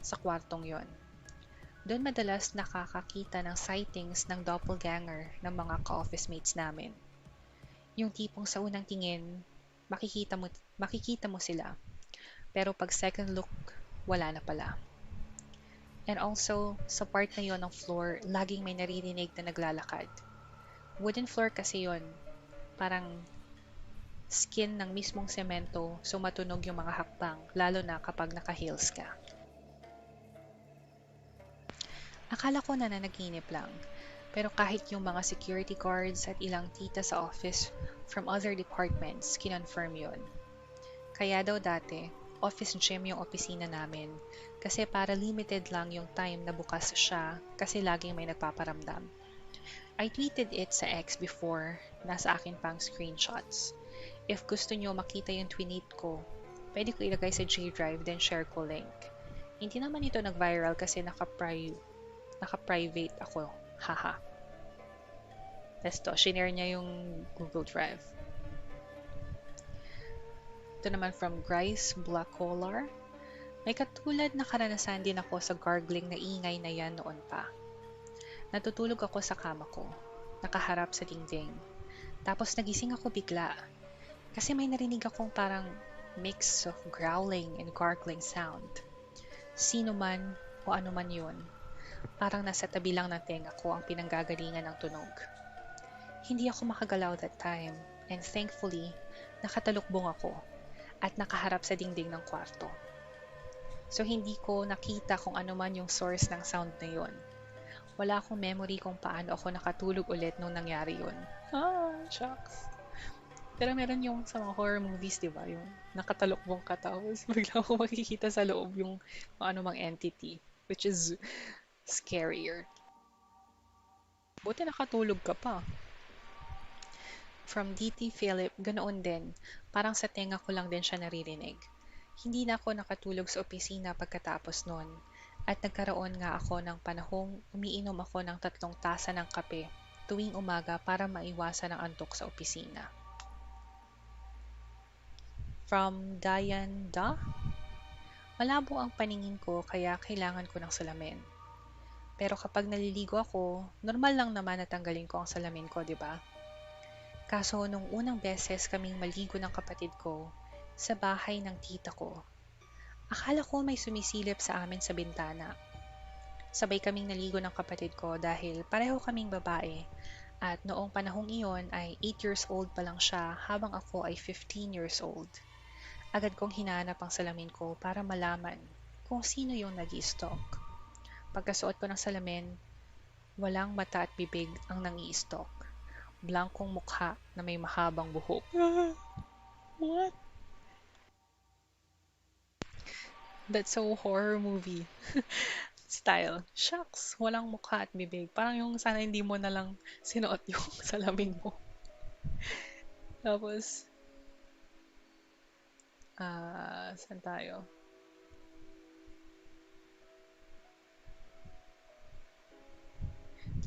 sa kwartong yon. Doon madalas nakakakita ng sightings ng doppelganger ng mga ka-office mates namin. Yung tipong sa unang tingin, makikita mo sila. Pero pag second look, wala na pala. And also, sa part na yon ng floor, laging may naririnig na naglalakad. Wooden floor kasi yon, parang skin ng mismong semento, so matunog yung mga hakbang, lalo na kapag naka-heels ka. Akala ko na nanaginip lang, pero kahit yung mga security guards at ilang tita sa office from other departments, kinonfirm yon. Kaya daw dati, office gym yung opisina namin kasi para limited lang yung time na bukas siya kasi laging may nagpaparamdam. I tweeted it sa X before, nasa akin pang screenshots. If gusto nyo makita yung tweet ko, pwede ko ilagay sa G Drive then share ko link. Hindi naman ito nag-viral kasi naka-private ako. Haha. Testo, shinare niya yung Google Drive. Ito naman from Grice Blackolar. May katulad na karanasan din ako sa gargling na ingay na yan noon pa. Natutulog ako sa kama ko, nakaharap sa dingding. Tapos nagising ako bigla, kasi may narinig akong parang mix of growling and gargling sound. Sino man o ano man yun, parang nasa tabi lang ng tenga ko ang pinanggagalingan ng tunog. Hindi ako makagalaw that time, and thankfully, nakatalukbong ako at nakaharap sa dingding ng kwarto. So hindi ko nakita kung ano man yung source ng sound na yun. Wala akong memory kung paano ako nakatulog ulit nung nangyari yun. Shucks. Pero meron yung sa mga horror movies, di ba? Yung nakatalokbong ka tapos bigla ako makikita sa loob yung ano mang entity, which is scarier. Buti nakatulog ka pa. From DT Philip, ganoon din. Parang sa tenga ko lang din siya naririnig. Hindi na ako nakatulog sa opisina pagkatapos nun. At nagkaroon nga ako ng panahong umiinom ako ng 3 tasa ng kape tuwing umaga para maiwasan ang antok sa opisina. From Diane Da, malabo ang paningin ko kaya kailangan ko ng salamin. Pero kapag naliligo ako, normal lang naman na tanggalin ko ang salamin ko, di ba? Kaso nung unang beses kaming maligo ng kapatid ko sa bahay ng tita ko, akala ko may sumisilip sa amin sa bintana. Sabay kaming naligo ng kapatid ko dahil pareho kaming babae at noong panahong iyon ay 8 years old pa lang siya habang ako ay 15 years old. Agad kong hinanap ang salamin ko para malaman kung sino yung nag-i-stalk. Pagkasuot ko ng salamin, walang mata at bibig ang nang-i-stalk. Blankong mukha na may mahabang buhok. What? That's so horror movie style. Shucks, walang mukha at bibig. Parang yung sana hindi mo na lang sinuot yung salamin mo. Tapos, saan tayo?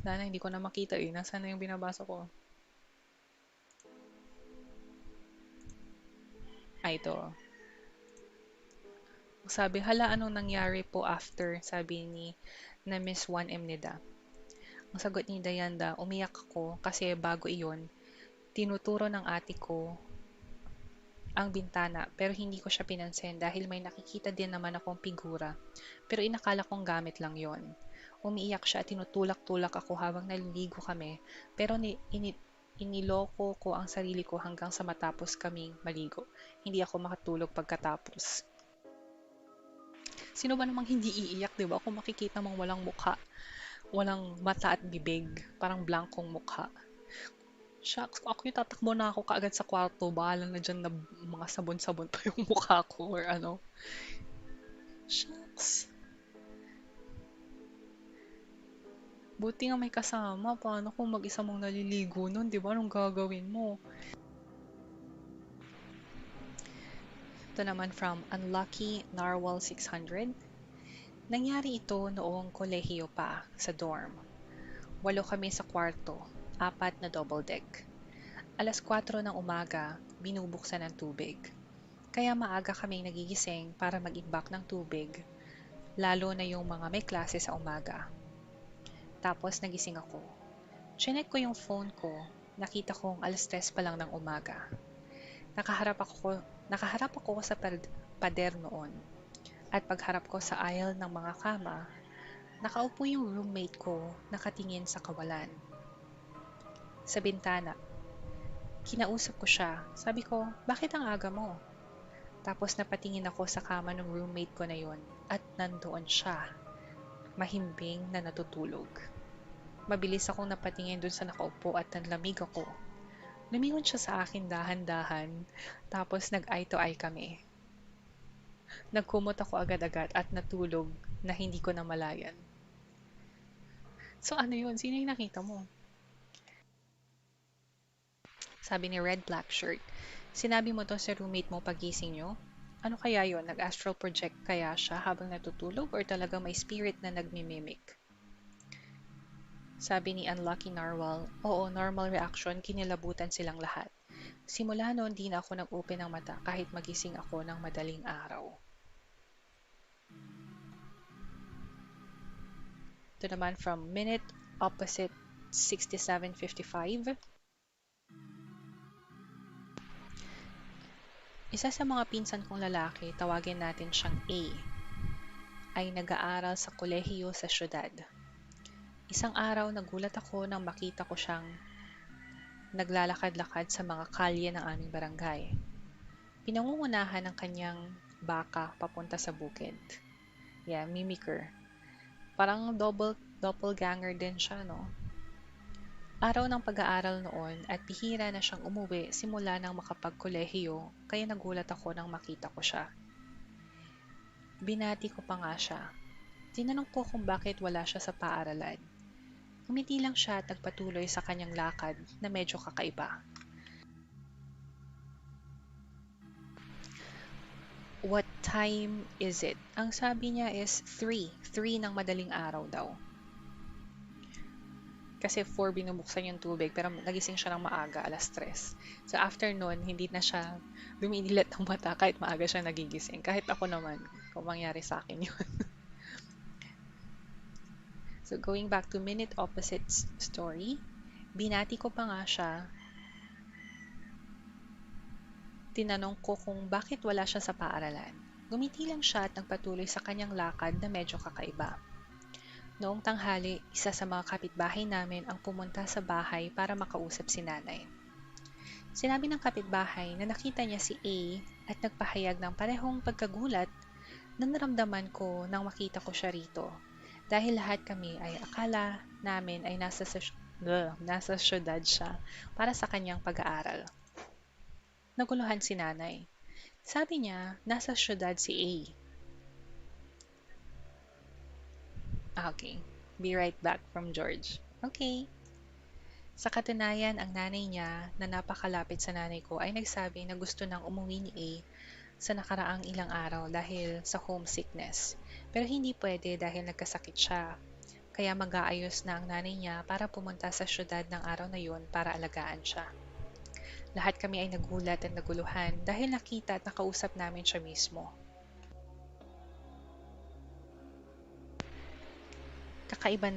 Sana hindi ko na makita eh. Nasaan na yung binabasa ko? Ito. Sabi, hala, anong nangyari po after? Sabi ni na Miss 1M Nida. Ang sagot ni Dayanda, umiyak ako kasi bago iyon, tinuturo ng ate ko ang bintana pero hindi ko siya pinansin dahil may nakikita din naman akong figura pero inakala kong gamit lang yon. Umiiyak siya at tinutulak-tulak ako habang naliligo kami pero iniloko ko ang sarili ko hanggang sa matapos kaming maligo. Hindi ako makatulog pagkatapos. Sino ba namang hindi iiyak, di ba? Kung makikita mong walang mukha, walang mata at bibig, parang blankong mukha. Shucks, ako yung tatakbo na ako kaagad sa kwarto. Bahala na dyan na mga sabon-sabon pa yung mukha ko or ano. Shucks. Buti nga may kasama. Paano kung mag-isa mong naliligo nun? Di ba? Anong gagawin mo? Ito naman from Unlucky Narwhal 600. Nangyari ito noong kolehiyo pa sa dorm. 8 kami sa kwarto, 4 na double deck. 4:00 ng umaga, binubuksan ng tubig. Kaya maaga kaming nagigising para mag-imbak ng tubig, lalo na yung mga may klase sa umaga. Tapos nagising ako. Chinek ko yung phone ko, nakita kong 3:00 pa lang ng umaga. Nakaharap ako sa pader noon. At pagharap ko sa aisle ng mga kama, Nakaupo yung roommate ko, nakatingin sa kawalan. Sa bintana. Kinausap ko siya. Sabi ko, bakit ang aga mo? Tapos napatingin ako sa kama ng roommate ko na yon at nandoon siya, mahimbing na natutulog. Mabilis akong napatingin dun sa nakaupo at nanlamig ako. Lumingon siya sa akin dahan-dahan, tapos nag-eye to eye kami. Nagkumot ako agad-agad at natulog na hindi ko namalayan. So ano yun? Sino yung nakita mo? Sabi ni Red Black Shirt. Sinabi mo to sa roommate mo pagising nyo? Ano kaya yon? Nag-astral project kaya siya habang natutulog or talagang may spirit na nagmimimic? Sabi ni Unlucky Narwhal, oo, normal reaction, kinilabutan silang lahat. Simula noon, di na ako nag-open ng mata kahit magising ako ng madaling araw. Ito naman from Minute Opposite 6755. Isa sa mga pinsan kong lalaki, tawagin natin siyang A, ay nag-aaral sa kolehiyo sa syudad. Isang araw nagulat ako nang makita ko siyang naglalakad-lakad sa mga kalye ng aming barangay. Pinangungunahan ng kanyang baka papunta sa bukid. Yeah, mimicker. Parang doppelganger din siya, no? Araw ng pag-aaral noon at bihira na siyang umuwi simula nang makapagkolehiyo, kaya nagulat ako nang makita ko siya. Binati ko pa nga siya. Tinanong ko kung bakit wala siya sa paaralan. Umiti lang siya at nagpatuloy sa kanyang lakad na medyo kakaiba. What time is it? Ang sabi niya is 3. 3 ng madaling araw daw. Kasi 4 binubuksan yung tubig pero nagising siya ng maaga, alas 3. So after nun, hindi na siya lumililat ng mata kahit maaga siya nagigising. Kahit ako naman, kung mangyari sa akin yun. So going back to Minute Opposite story, binati ko pa nga siya. Tinanong ko kung bakit wala siya sa paaralan. Gumiti lang siya at nagpatuloy sa kanyang lakad na medyo kakaiba. Noong tanghali, isa sa mga kapitbahay namin ang pumunta sa bahay para makausap si nanay. Sinabi ng kapitbahay na nakita niya si A at nagpahayag ng parehong pagkagulat na naramdaman ko nang makita ko siya rito. Dahil lahat kami ay akala namin ay nasa syudad siya para sa kanyang pag-aaral. Naguluhan si nanay. Sabi niya, nasa syudad si A. Okay. Be right back from George. Okay. Sa katunayan, ang nanay niya na napakalapit sa nanay ko ay nagsabi na gusto nang umuwi ni A sa nakaraang ilang araw dahil sa homesickness. Pero hindi pwede dahil nagkasakit siya. Kaya mag-aayos na ang nanay niya para pumunta sa syudad ng araw na yun para alagaan siya. Lahat kami ay nagulat at naguluhan dahil nakita at nakausap namin siya mismo. Kakaiba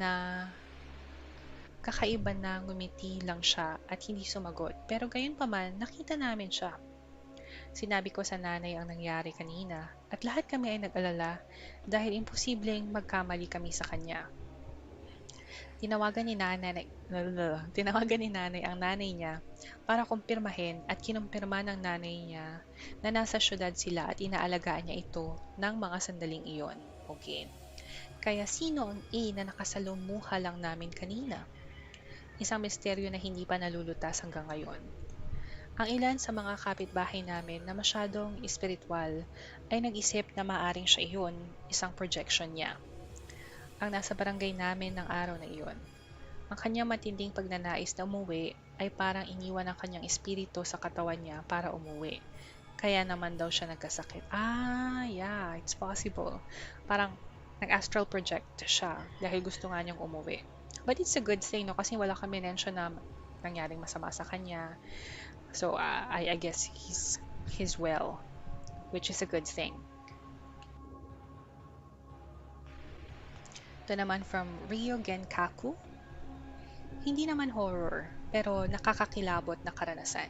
na ngumiti lang siya at hindi sumagot, pero gayon pa man nakita namin siya. Sinabi ko sa nanay ang nangyari kanina at lahat kami ay nag-alala dahil imposibleng magkamali kami sa kanya. Tinawagan ni nanay ang nanay niya para kumpirmahin at kinumpirma ng nanay niya na nasa syudad sila at inaalagaan niya ito ng mga sandaling iyon. Okay. Kaya sino ang A na nakasalumuha lang namin kanina? Isang misteryo na hindi pa nalulutas hanggang ngayon. Ang ilan sa mga kapitbahay namin na masyadong espiritual ay nag-isip na maaring siya iyon, isang projection niya. Ang nasa barangay namin ng araw na iyon. Ang kanyang matinding pagnanais na umuwi ay parang iniwan ng kanyang espiritu sa katawan niya para umuwi. Kaya naman daw siya nagkasakit. Yeah, it's possible. Parang nag-astral project siya dahil gusto nga niyang umuwi. But it's a good thing, no? Kasi wala kami mention na nangyaring masama sa kanya. So, I guess he's well, which is a good thing. Ito naman from Ryo Genkaku. Hindi naman horror, pero nakakakilabot na karanasan.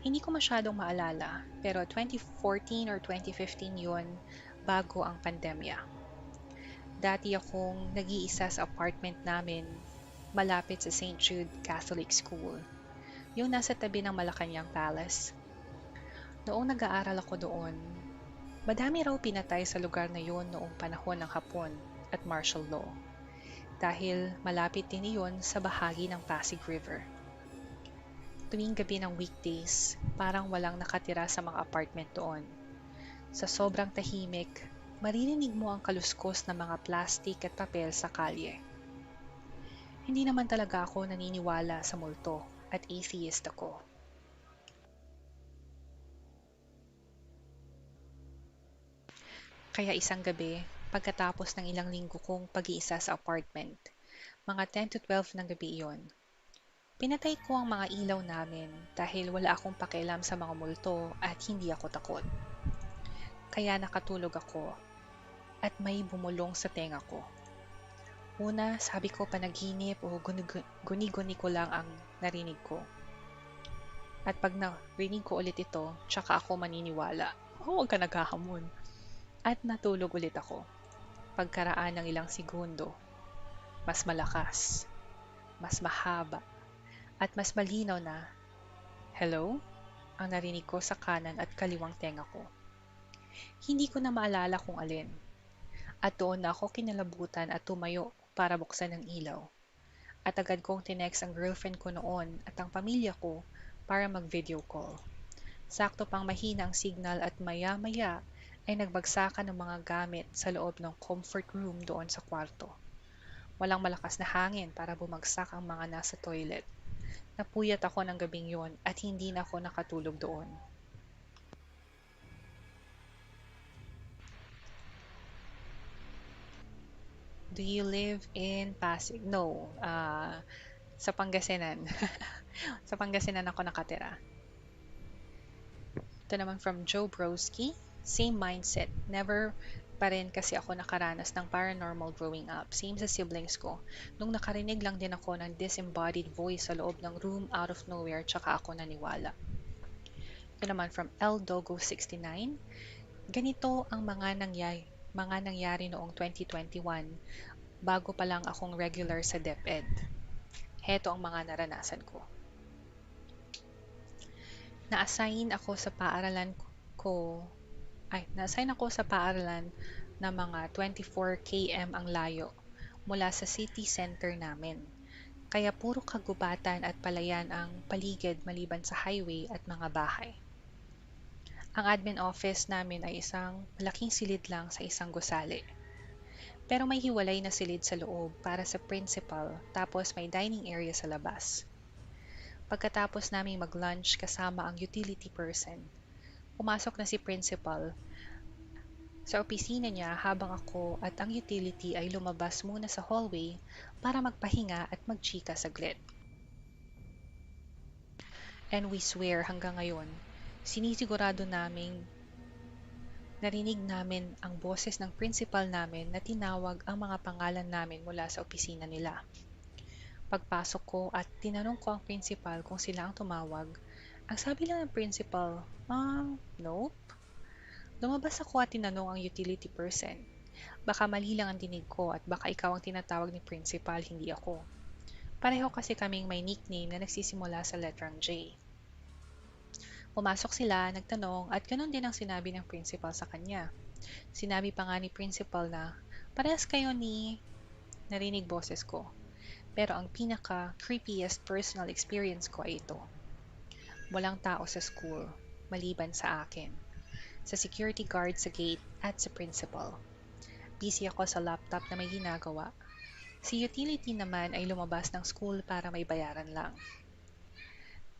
Hindi ko masyadong maalala, pero 2014 or 2015 yun bago ang pandemya. Dati akong nag-iisa sa apartment namin malapit sa St. Jude Catholic School, yung nasa tabi ng Malacanang Palace. Noong nag-aaral ako doon, madami raw pinatay sa lugar na yun noong panahon ng Hapon at martial law, dahil malapit din iyon sa bahagi ng Pasig River. Tuwing gabi ng weekdays, parang walang nakatira sa mga apartment doon. Sa sobrang tahimik, maririnig mo ang kaluskos ng mga plastik at papel sa kalye. Hindi naman talaga ako naniniwala sa multo at atheist ako. Kaya isang gabi, pagkatapos ng ilang linggo kong pag-iisa sa apartment, mga 10 to 12 ng gabi iyon, pinatay ko ang mga ilaw namin dahil wala akong pakialam sa mga multo at hindi ako takot. Kaya nakatulog ako at may bumulong sa tenga ko. Una, sabi ko panaginip o guni-guni ko lang ang narinig ko. At pag narinig ko ulit ito, tsaka ako maniniwala. Huwag ka naghahamon. At natulog ulit ako. Pagkaraan ng ilang segundo, mas malakas, mas mahaba, at mas malinaw na, "Hello?" ang narinig ko sa kanan at kaliwang tenga ko. Hindi ko na maalala kung alin. At doon na ako kinalabutan at tumayo para buksan ang ilaw. At agad kong tinext ang girlfriend ko noon at ang pamilya ko para mag-video call. Sakto pang mahina ang signal at maya-maya ay nagbagsakan ng mga gamit sa loob ng comfort room doon sa kwarto. Walang malakas na hangin para bumagsak ang mga nasa toilet. Napuyat ako ng gabing yon at hindi na ako nakatulog doon. Do you live in Pasig? No, sa Pangasinan. Sa Pangasinan ako nakatira. Ito naman from Joe Broski. Same mindset. Never pa rin kasi ako nakaranas ng paranormal growing up. Same sa siblings ko. Nung nakarinig lang din ako ng disembodied voice sa loob ng room out of nowhere, tsaka ako naniwala. Ito naman from El Dogo 69. Ganito ang mga nangyari noong 2021 bago pa lang akong regular sa DepEd. Heto ang mga naranasan ko. Na-assign ako sa paaralan na mga 24 km ang layo mula sa city center namin. Kaya puro kagubatan at palayan ang paligid maliban sa highway at mga bahay. Ang admin office namin ay isang malaking silid lang sa isang gusali. Pero may hiwalay na silid sa loob para sa principal, tapos may dining area sa labas. Pagkatapos naming mag-lunch kasama ang utility person, pumasok na si principal sa opisina niya habang ako at ang utility ay lumabas muna sa hallway para magpahinga at magchika saglit. And we swear hanggang ngayon, sinisigurado naming narinig namin ang boses ng principal namin na tinawag ang mga pangalan namin mula sa opisina nila. Pagpasok ko at tinanong ko ang principal kung sila ang tumawag, ang sabi lang ng principal, nope. Lumabas ako at tinanong ang utility person. Baka mali lang ang dinig ko at baka ikaw ang tinatawag ni principal, hindi ako. Pareho kasi kaming may nickname na nagsisimula sa letrang J. Pumasok sila, nagtanong at ganun din ang sinabi ng principal sa kanya. Sinabi pa nga ni principal na, parehas kayo ni narinig boses ko. Pero ang pinaka-creepiest personal experience ko ay ito. Walang tao sa school, maliban sa akin. Sa security guard sa gate at sa principal. Busy ako sa laptop na may ginagawa. Si utility naman ay lumabas ng school para may bayaran lang.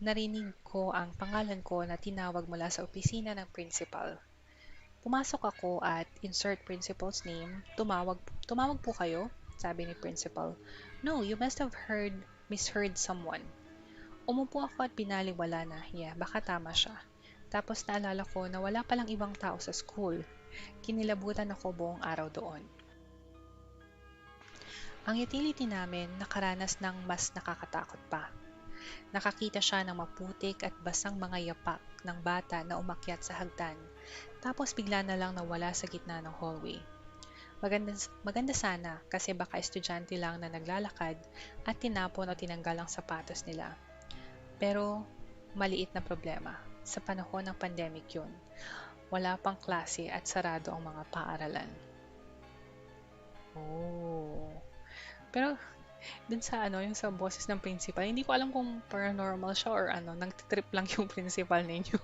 Narinig ko ang pangalan ko na tinawag mula sa opisina ng principal. Pumasok ako at insert principal's name. Tumawag po kayo? Sabi ni principal. No, you must have misheard someone. Umupo ako at binaliwala na, baka tama siya. Tapos naalala ko na wala palang ibang tao sa school. Kinilabutan ako buong araw doon. Ang utility namin nakaranas ng mas nakakatakot pa. Nakakita siya ng maputik at basang mga yapak ng bata na umakyat sa hagdan, tapos bigla na lang nawala sa gitna ng hallway. Maganda, maganda sana kasi baka estudyante lang na naglalakad at tinapon o tinanggal ang sapatos nila. Pero maliit na problema. Sa panahon ng pandemic yun, wala pang klase at sarado ang mga paaralan. Oh. Pero dun sa yung sa boses ng principal, hindi ko alam kung paranormal siya or nagtitrip lang yung principal ninyo.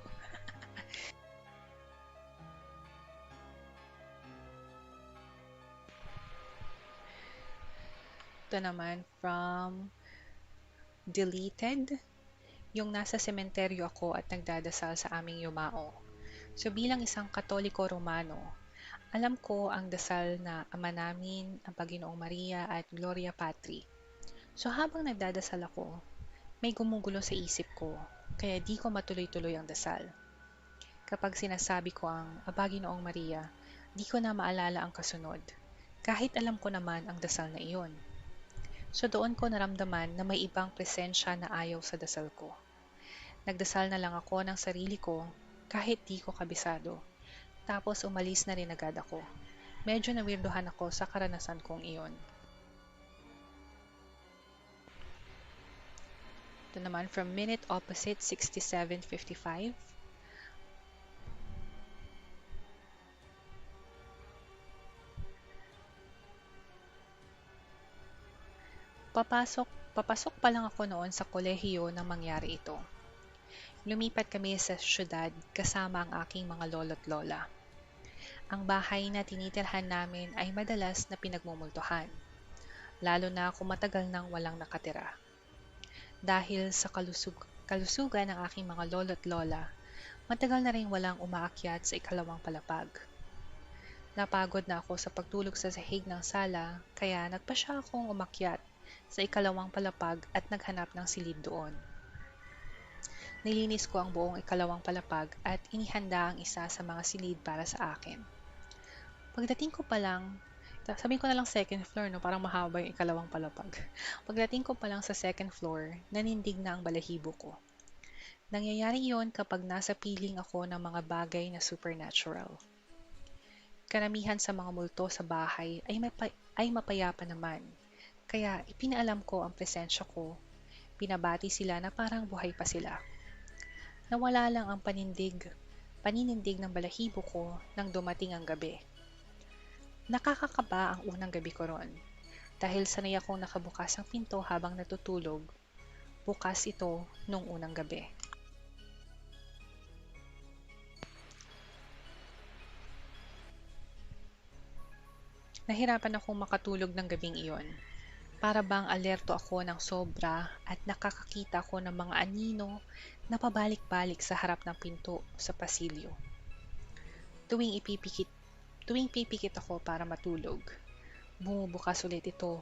Ito naman from Deleted, yung nasa sementeryo ako at nagdadasal sa aming yumao. So bilang isang Katoliko Romano, alam ko ang dasal na Ama namin, ang Panginoong Maria at Gloria Patri. So habang nagdadasal ako, may gumugulo sa isip ko, kaya di ko matuloy-tuloy ang dasal. Kapag sinasabi ko ang Aba Ginoong Maria, di ko na maalala ang kasunod, kahit alam ko naman ang dasal na iyon. So doon ko naramdaman na may ibang presensya na ayaw sa dasal ko. Nagdasal na lang ako ng sarili ko kahit di ko kabisado. Tapos umalis na rin agad ako. Medyo nawirduhan ako sa karanasan kong iyon. Ito naman from Minute Opposite 6755. Papasok pa lang ako noon sa kolehiyo nang mangyari ito. Lumipat kami sa syudad kasama ang aking mga lolo't lola. Ang bahay na tinitirhan namin ay madalas na pinagmumultuhan, lalo na kung matagal nang walang nakatira. Dahil sa kalusugan ng aking mga lolo't lola, matagal na rin walang umaakyat sa ikalawang palapag. Napagod na ako sa pagtulog sa sahig ng sala, kaya nagpasya akong umakyat sa ikalawang palapag at naghanap ng silid doon. Nilinis ko ang buong ikalawang palapag at inihanda ang isa sa mga silid para sa akin. Pagdating ko pa lang, sabihin ko na lang second floor, no? Parang mahaba yung ikalawang palapag. Pagdating ko pa lang sa second floor, nanindig na ang balahibo ko. Nangyayari yon kapag nasa piling ako ng mga bagay na supernatural. Karamihan sa mga multo sa bahay ay mapayapa naman. Kaya ipinaalam ko ang presensya ko, pinabati sila na parang buhay pa sila. Nawala lang ang paninindig ng balahibo ko nang dumating ang gabi. Nakakakaba ang unang gabi ko ron. Dahil sanay akong nakabukas ang pinto habang natutulog, bukas ito nung unang gabi. Nahirapan akong makatulog ng gabing iyon. Para bang alerto ako ng sobra at nakakakita ko ng mga anino na pabalik-balik sa harap ng pinto sa pasilyo. Tuwing ipipikit, tuwing pipikit ako para matulog, bumubukas ulit ito.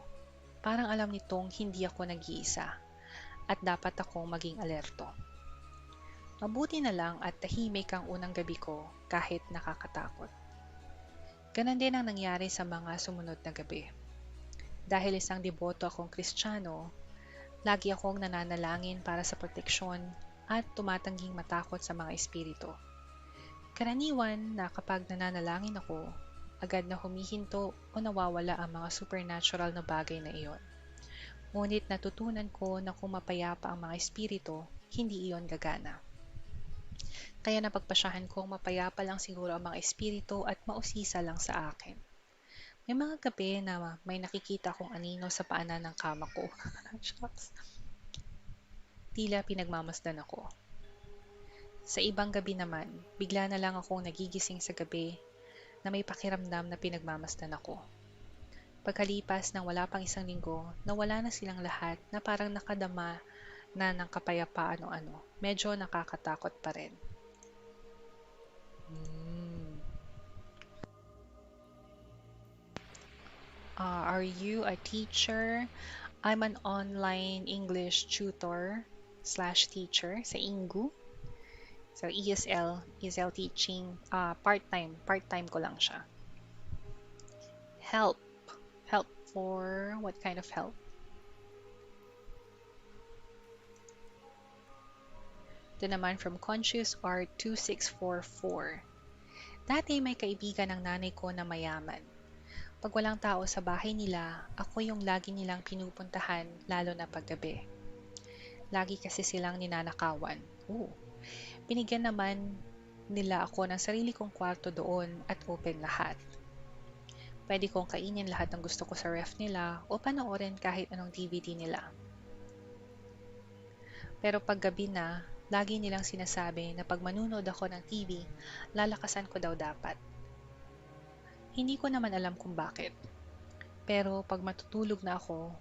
Parang alam nitong hindi ako nag-iisa at dapat akong maging alerto. Mabuti na lang at tahimik ang unang gabi ko kahit nakakatakot. Ganon din ang nangyari sa mga sumunod na gabi. Dahil isang deboto akong Kristiyano, lagi akong nananalangin para sa proteksyon at tumatangging matakot sa mga espiritu. Karaniwan na kapag nananalangin ako, agad na humihinto o nawawala ang mga supernatural na bagay na iyon. Ngunit natutunan ko na kung mapayapa ang mga espiritu, hindi iyon gagana. Kaya napagpasyahan kong mapayapa lang siguro ang mga espiritu at mausisa lang sa akin. May mga gabi na may nakikita akong anino sa paanan ng kama ko. Shucks. Tila pinagmamasdan ako. Sa ibang gabi naman, bigla na lang akong nagigising sa gabi na may pakiramdam na pinagmamasdan ako. Pagkalipas ng wala pang isang linggo, nawala na silang lahat na parang nakadama na ng kapayapaan o ano. Medyo nakakatakot pa rin. Are you a teacher? I'm an online English tutor slash teacher sa Ingu. So, ESL teaching, part-time ko lang siya. Help. Help for what kind of help? Ito naman from Conscious Art 2644. Dati may kaibigan ng nanay ko na mayaman. Pag walang tao sa bahay nila, ako yung lagi nilang pinupuntahan lalo na paggabi. Lagi kasi silang ninanakawan. Oo. Binigyan naman nila ako ng sarili kong kwarto doon at open lahat. Pwede kong kainin lahat ng gusto ko sa ref nila o panoorin kahit anong DVD nila. Pero pag gabi na, lagi nilang sinasabi na pag manunood ako ng TV, lalakasan ko daw dapat. Hindi ko naman alam kung bakit. Pero pag matutulog na ako,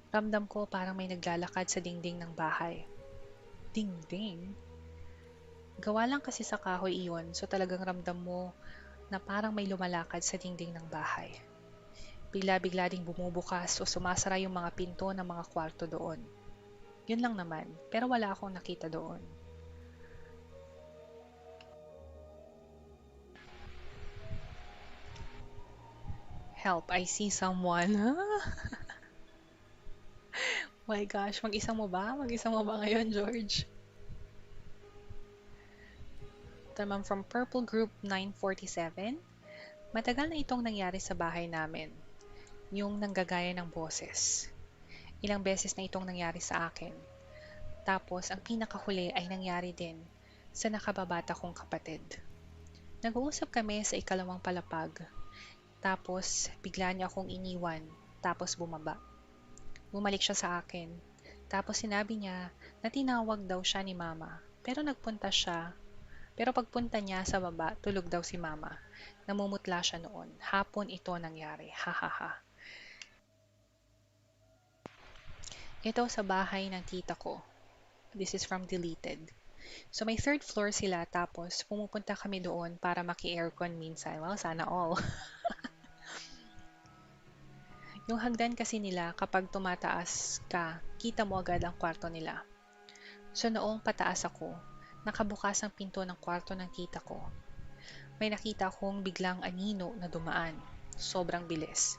ramdam ko parang may naglalakad sa dingding ng bahay. Dingding? Gawa lang kasi sa kahoy iyon, so talagang ramdam mo na parang may lumalakad sa dingding ng bahay. Bigla-bigla ding bumubukas o sumasara yung mga pinto ng mga kwarto doon. Yun lang naman, pero wala akong nakita doon. Help, I see someone. My gosh, mag-isa mo ba? Mag-isa mo ba ngayon, George? Naman from Purple Group 947, matagal na itong nangyari sa bahay namin. Yung nanggagaya ng boses. Ilang beses na itong nangyari sa akin. Tapos, ang pinakahuli ay nangyari din sa nakababata kong kapatid. Nag-uusap kami sa ikalawang palapag. Tapos, bigla niya akong iniwan. Tapos bumaba. Bumalik siya sa akin. Tapos sinabi niya na tinawag daw siya ni mama. Pero nagpunta siya. Pero pagpunta niya sa baba, tulog daw si mama. Namumutla siya noon. Hapon ito nangyari. Hahaha. Ito sa bahay ng tita ko. This is from Deleted. So may third floor sila tapos pumupunta kami doon para maki-aircon minsan. Well, sana all. Yung hagdan kasi nila kapag tumataas ka, kita mo agad ang kwarto nila. So noong pataas ako, nakabukas ang pinto ng kwarto ng tita ko. May nakita akong biglang anino na dumaan. Sobrang bilis.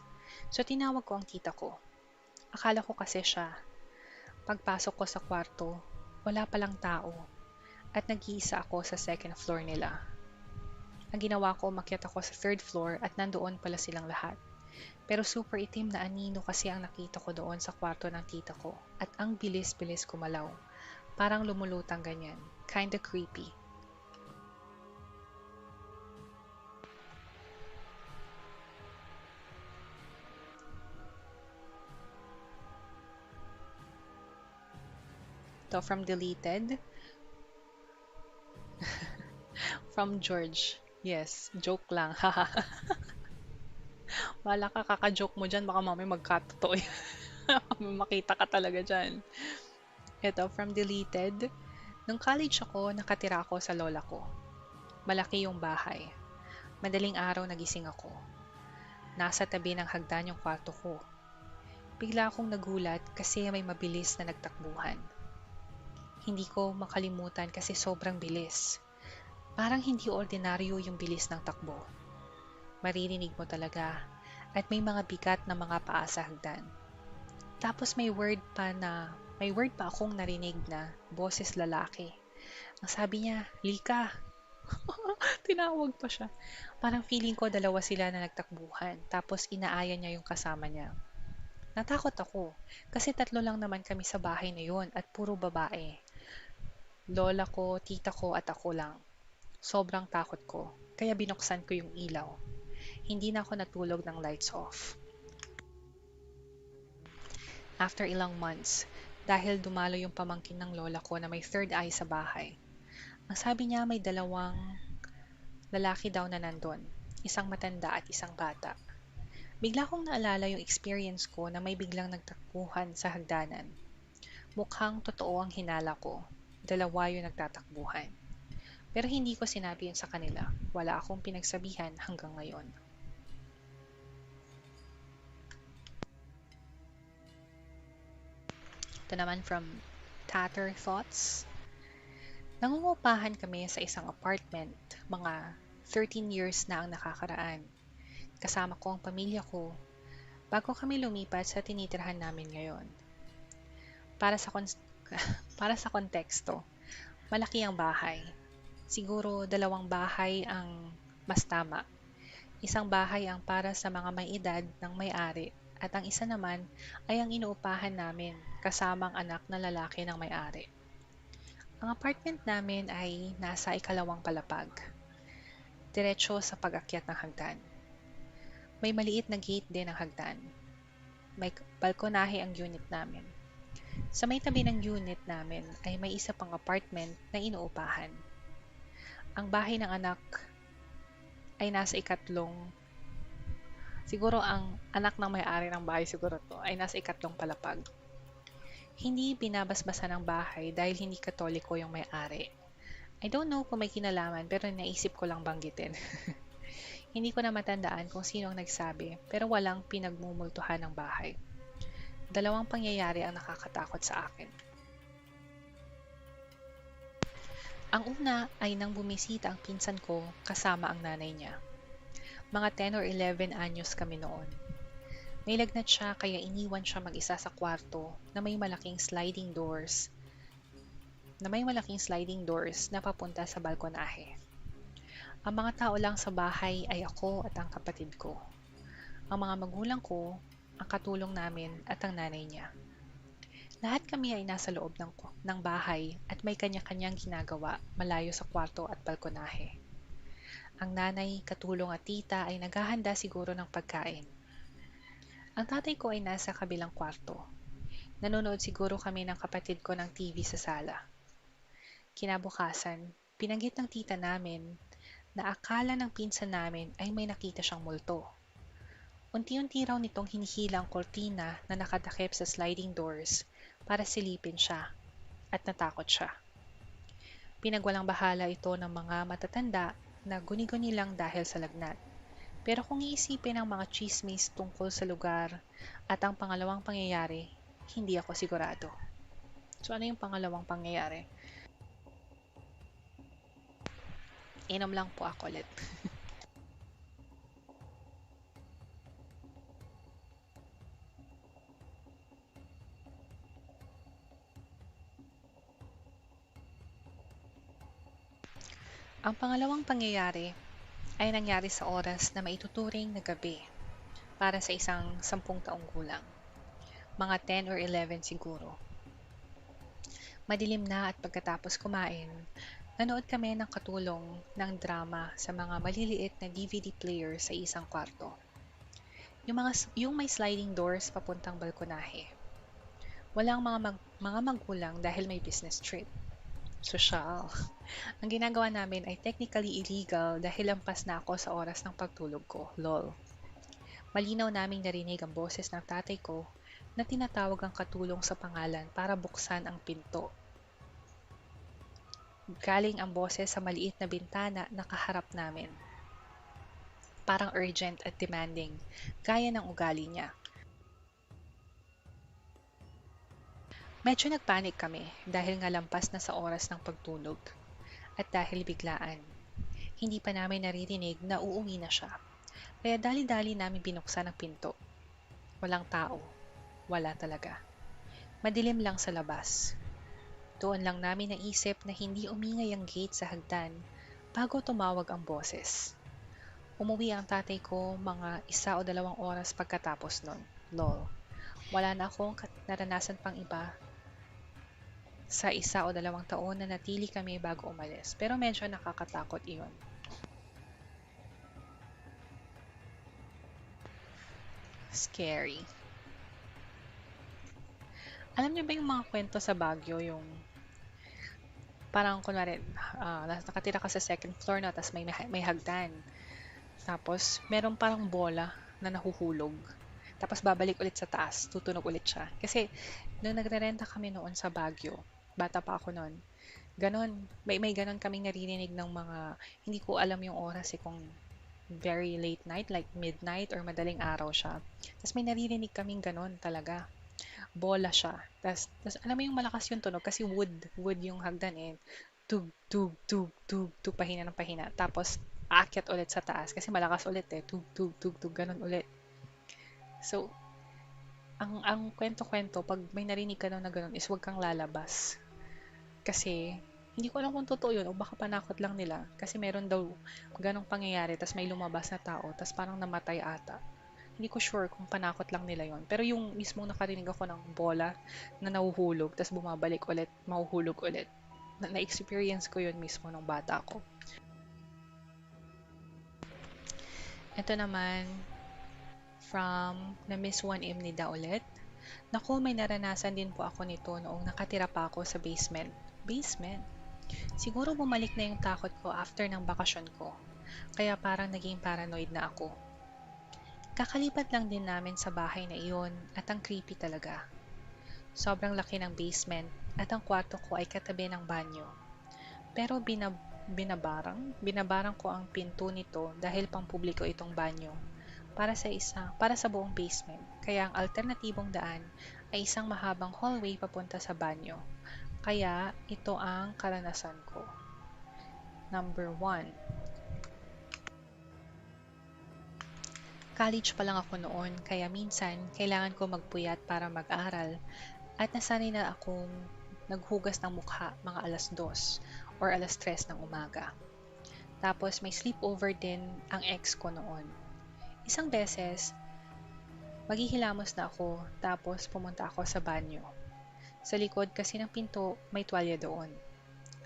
So tinawag ko ang tita ko. Akala ko kasi siya. Pagpasok ko sa kwarto, wala palang tao. At nag-iisa ako sa second floor nila. Ang ginawa ko, umakyat ako sa third floor at nandoon pala silang lahat. Pero super itim na anino kasi ang nakita ko doon sa kwarto ng tita ko. At ang bilis-bilis kumalaw. Parang lumulutang ganyan. Kinda creepy. To from Deleted. From George. Yes, joke lang. Haha. Wala ka kaka-joke mo dyan. Baka mamay magkatotoo yan. Makita ka talaga dyan. Ito, from Deleted. Nung college ako, nakatira ako sa lola ko. Malaki yung bahay. Madaling araw nagising ako. Nasa tabi ng hagdan yung kwarto ko. Bigla akong nagulat kasi may mabilis na nagtakbuhan. Hindi ko makalimutan kasi sobrang bilis. Parang hindi ordinaryo yung bilis ng takbo. Maririnig mo talaga at may mga bigat na mga paa sa hagdan. Tapos may word pa akong narinig na boses lalaki. Ang sabi niya, Lika. Tinawag pa siya. Parang feeling ko dalawa sila na nagtakbuhan. Tapos inaaya niya yung kasama niya. Natakot ako kasi tatlo lang naman kami sa bahay na yun at puro babae. Lola ko, tita ko at ako lang. Sobrang takot ko, kaya binuksan ko yung ilaw. Hindi na ako natulog ng lights off. After ilang months, dahil dumalo yung pamangkin ng lola ko na may third eye sa bahay. Ang sabi niya may dalawang lalaki daw na nandun, isang matanda at isang bata. Bigla kong naalala yung experience ko na may biglang nagtakbuhan sa hagdanan. Mukhang totoo ang hinala ko, dalawa yung nagtatakbuhan. Pero hindi ko sinabi yun sa kanila. Wala akong pinagsabihan hanggang ngayon. Ito naman from Tatter Thoughts. Nangungupahan kami sa isang apartment. Mga 13 years na ang nakakaraan. Kasama ko ang pamilya ko bago kami lumipat sa tinitirhan namin ngayon. Para sa para sa konteksto, malaki ang bahay. Siguro 2 bahay ang mas tama. Isang bahay ang para sa mga may edad ng may-ari at ang isa naman ay ang inuupahan namin kasama ang anak na lalaki ng may-ari. Ang apartment namin ay nasa ikalawang palapag, diretso sa pag-akyat ng hagdan. May maliit na gate din ang hagdan. May balkonahe ang unit namin. Sa may tabi ng unit namin ay may isa pang apartment na inuupahan. Ang bahay ng anak ay nasa ikatlong, siguro ang anak ng may-ari ng bahay siguro to, ay nasa ikatlong palapag. Hindi binabasbasa ng bahay dahil hindi Katoliko yung may-ari. I don't know kung may kinalaman pero naisip ko lang banggitin. Hindi ko na matandaan kung sino ang nagsabi pero walang pinagmumultuhan ng bahay. Dalawang pangyayari ang nakakatakot sa akin. Ang una ay nang bumisita ang pinsan ko kasama ang nanay niya. Mga 10 or 11 anyos kami noon. May lagnat siya kaya iniwan siya mag-isa sa kwarto na may malaking sliding doors na papunta sa balkonahe. Ang mga tao lang sa bahay ay ako at ang kapatid ko. Ang mga magulang ko, ang katulong namin at ang nanay niya. Lahat kami ay nasa loob ng bahay at may kanya-kanyang ginagawa malayo sa kwarto at balkonahe. Ang nanay, katulong at tita ay naghahanda siguro ng pagkain. Ang tatay ko ay nasa kabilang kwarto. Nanonood siguro kami ng kapatid ko ng TV sa sala. Kinabukasan, pinanggit ng tita namin na akala ng pinsan namin ay may nakita siyang multo. Unti-unti raw nitong hinihila ang kortina na nakatakip sa sliding doors para silipin siya at natakot siya. Pinagwalang bahala ito ng mga matatanda na guni-guni lang dahil sa lagnat. Pero kung iisipin ang mga chismis tungkol sa lugar at ang pangalawang pangyayari, hindi ako sigurado. So ano yung pangalawang pangyayari? Inom lang po ako ulit. Ang pangalawang pangyayari ay nangyari sa oras na maituturing na gabi para sa isang 10 taong gulang. Mga 10 or 11 siguro. Madilim na at pagkatapos kumain, nanood kami ng katulong ng drama sa mga maliliit na DVD player sa isang kwarto. Yung may sliding doors papuntang balkonahe. Walang mga magulang dahil may business trip. Sosyal. Ang ginagawa namin ay technically illegal dahil lampas na ako sa oras ng pagtulog ko. Lol. Malinaw naming narinig ang boses ng tatay ko na tinatawag ang katulong sa pangalan para buksan ang pinto. Galing ang boses sa maliit na bintana na kaharap namin. Parang urgent at demanding, gaya ng ugali niya. Medyo nagpanik kami dahil nga lampas na sa oras ng pagtulog at dahil biglaan. Hindi pa namin naririnig na uuwi na siya. Kaya dali-dali namin binuksan ang pinto. Walang tao. Wala talaga. Madilim lang sa labas. Doon lang namin naisip na hindi umingay ang gate sa hagdan bago tumawag ang boses. Umuwi ang tatay ko mga 1 o 2 oras pagkatapos nun. Lol. Wala na akong naranasan pang iba sa 1 o 2 taon na natili kami bago umalis. Pero medyo nakakatakot iyon. Scary. Alam niyo ba yung mga kwento sa Baguio, yung parang kunwari, nakatira ka sa second floor na, tapos may hagdan. Tapos, meron parang bola na nahuhulog. Tapos, babalik ulit sa taas, tutunog ulit siya. Kasi, nung nagre-renta kami noon sa Baguio, bata pa ako noon, ganon, may ganon kaming naririnig ng mga, hindi ko alam yung oras kung very late night, like midnight or madaling araw siya. Tapos may naririnig kaming ganon talaga. Bola siya. Tapos alam mo yung malakas yung tunog kasi wood yung hagdan eh. Tug, tug, tug, tug, tug, pahina ng pahina. Tapos aakyat ulit sa taas kasi malakas ulit eh. Tug, tug, tug, tug, ganon ulit. So, ang kwento-kwento, pag may narinig ka na ganon is huwag kang lalabas. Kasi Hindi ko alam kung totoo yun o baka panakot lang nila kasi meron daw ganong pangyayari tas may lumabas na tao tas parang namatay ata. Hindi ko sure kung panakot lang nila yon. Pero yung mismong nakarinig ako ng bola na nahuhulog tas bumabalik ulit, mahuhulog ulit. Na-experience ko yun mismo nung bata ko. Ito naman, from na Miss 1M Nida ulit. Naku, may naranasan din po ako nito noong nakatira pa ako sa basement. Basement? Siguro bumalik na yung takot ko after ng bakasyon ko. Kaya parang naging paranoid na ako. Kakalipat lang din namin sa bahay na iyon at ang creepy talaga. Sobrang laki ng basement at ang kwarto ko ay katabi ng banyo. Pero binabarang ko ang pinto nito dahil pampubliko itong banyo para sa buong basement. Kaya ang alternatibong daan ay isang mahabang hallway papunta sa banyo. Kaya ito ang karanasan ko. Number 1. College pa lang ako noon, kaya minsan kailangan ko magpuyat para mag-aral at nasanay na akong naghugas ng mukha mga alas 2 or alas 3 ng umaga. Tapos may sleepover din ang ex ko noon. Isang beses, maghihilamos na ako tapos pumunta ako sa banyo. Sa likod kasi ng pinto may tuwalya doon.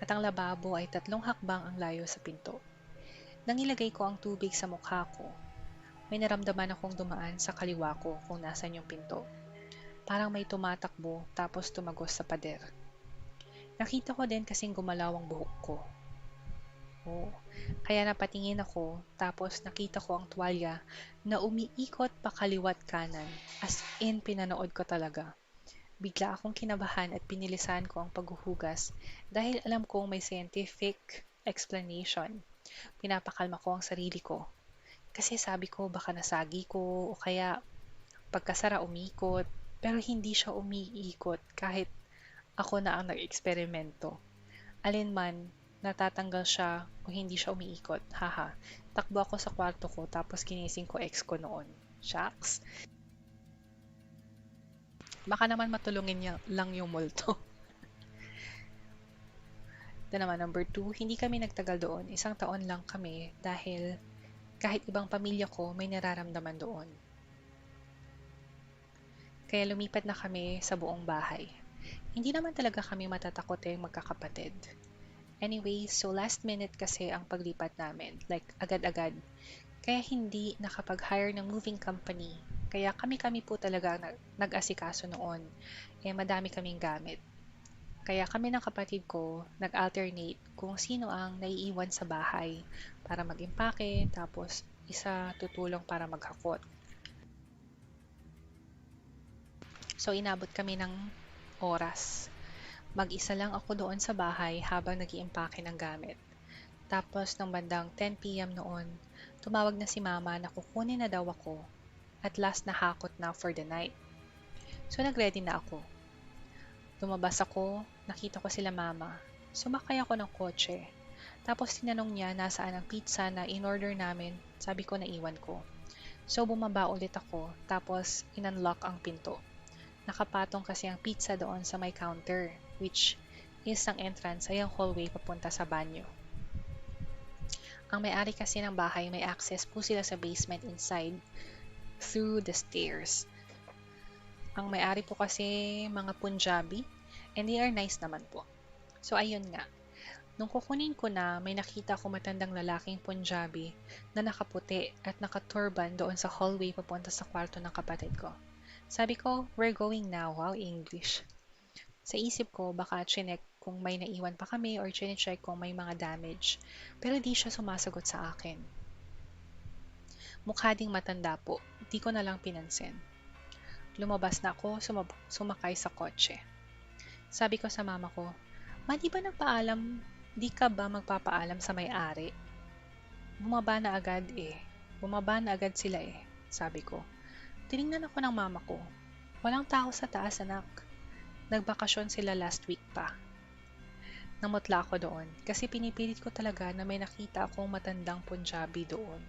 At ang lababo ay 3 hakbang ang layo sa pinto. Nang ilagay ko ang tubig sa mukha ko, may naramdaman akong dumaan sa kaliwa ko kung nasan yung pinto. Parang may tumatakbo tapos tumagos sa pader. Nakita ko din kasing gumalaw ang buhok ko. Oh, kaya napatingin ako tapos nakita ko ang tuwalya na umiikot pa kaliwat kanan. As in, pinanood ko talaga. Bigla akong kinabahan at pinilisan ko ang paghuhugas dahil alam kong may scientific explanation. Pinapakalma ko ang sarili ko. Kasi sabi ko baka nasagi ko o kaya pagkasara umikot. Pero hindi siya umiikot kahit ako na ang nag-eksperimento. Alin man, natatanggal siya o hindi siya umiikot. Haha, takbo ako sa kwarto ko tapos ginising ko ex ko noon. Shucks. Baka naman matulungin niya lang yung multo. Ito naman, number 2, hindi kami nagtagal doon. 1 taon lang kami dahil kahit ibang pamilya ko may nararamdaman doon. Kaya lumipat na kami sa buong bahay. Hindi naman talaga kami matatakoting magkakapatid. Anyway, so last minute kasi ang paglipat namin, like agad-agad. Kaya hindi nakapag-hire ng moving company. Kaya kami-kami po talaga nag-asikaso noon. Madami kaming gamit. Kaya kami ng kapatid ko nag-alternate kung sino ang naiiwan sa bahay para mag-impake, tapos isa tutulong para maghakot. So inabot kami ng oras. Mag-isa lang ako doon sa bahay habang nag-iimpake ng gamit. Tapos ng bandang 10 PM noon, tumawag na si mama na kukunin na daw ako at last na hakot na for the night. So nag-ready na ako. Lumabas ako, nakita ko sila mama. Sumakay ako ng kotse. Tapos tinanong niya nasaan ang pizza na in-order namin, sabi ko naiwan ko. So bumaba ulit ako, tapos in-unlock ang pinto. Nakapatong kasi ang pizza doon sa may counter, which is ang entrance ay ang hallway papunta sa banyo. Ang may-ari kasi ng bahay may access po sila sa basement inside through the stairs. Ang may-ari po kasi mga Punjabi and they are nice naman po. So ayun nga, nung kukunin ko na may nakita ko matandang lalaking Punjabi na nakaputi at nakaturban doon sa hallway papunta sa kwarto ng kapatid ko. Sabi ko, we're going now. Wow, English. Sa isip ko, baka chinek kung may naiwan pa kami or chinecheck kung may mga damage. Pero di siya sumasagot sa akin. Mukha ding matanda po, di ko na lang pinansin. Lumabas na ako, sumakay sa kotse. Sabi ko sa mama ko, "Ma, di ba nagpaalam? Di ka ba magpapaalam sa may-ari?" Bumaba na agad sila eh, sabi ko. Tiningnan ako ng mama ko. Walang tao sa taas, anak. Nagbakasyon sila last week pa. Namutla ako doon kasi pinipilit ko talaga na may nakita akong matandang Punjabi doon.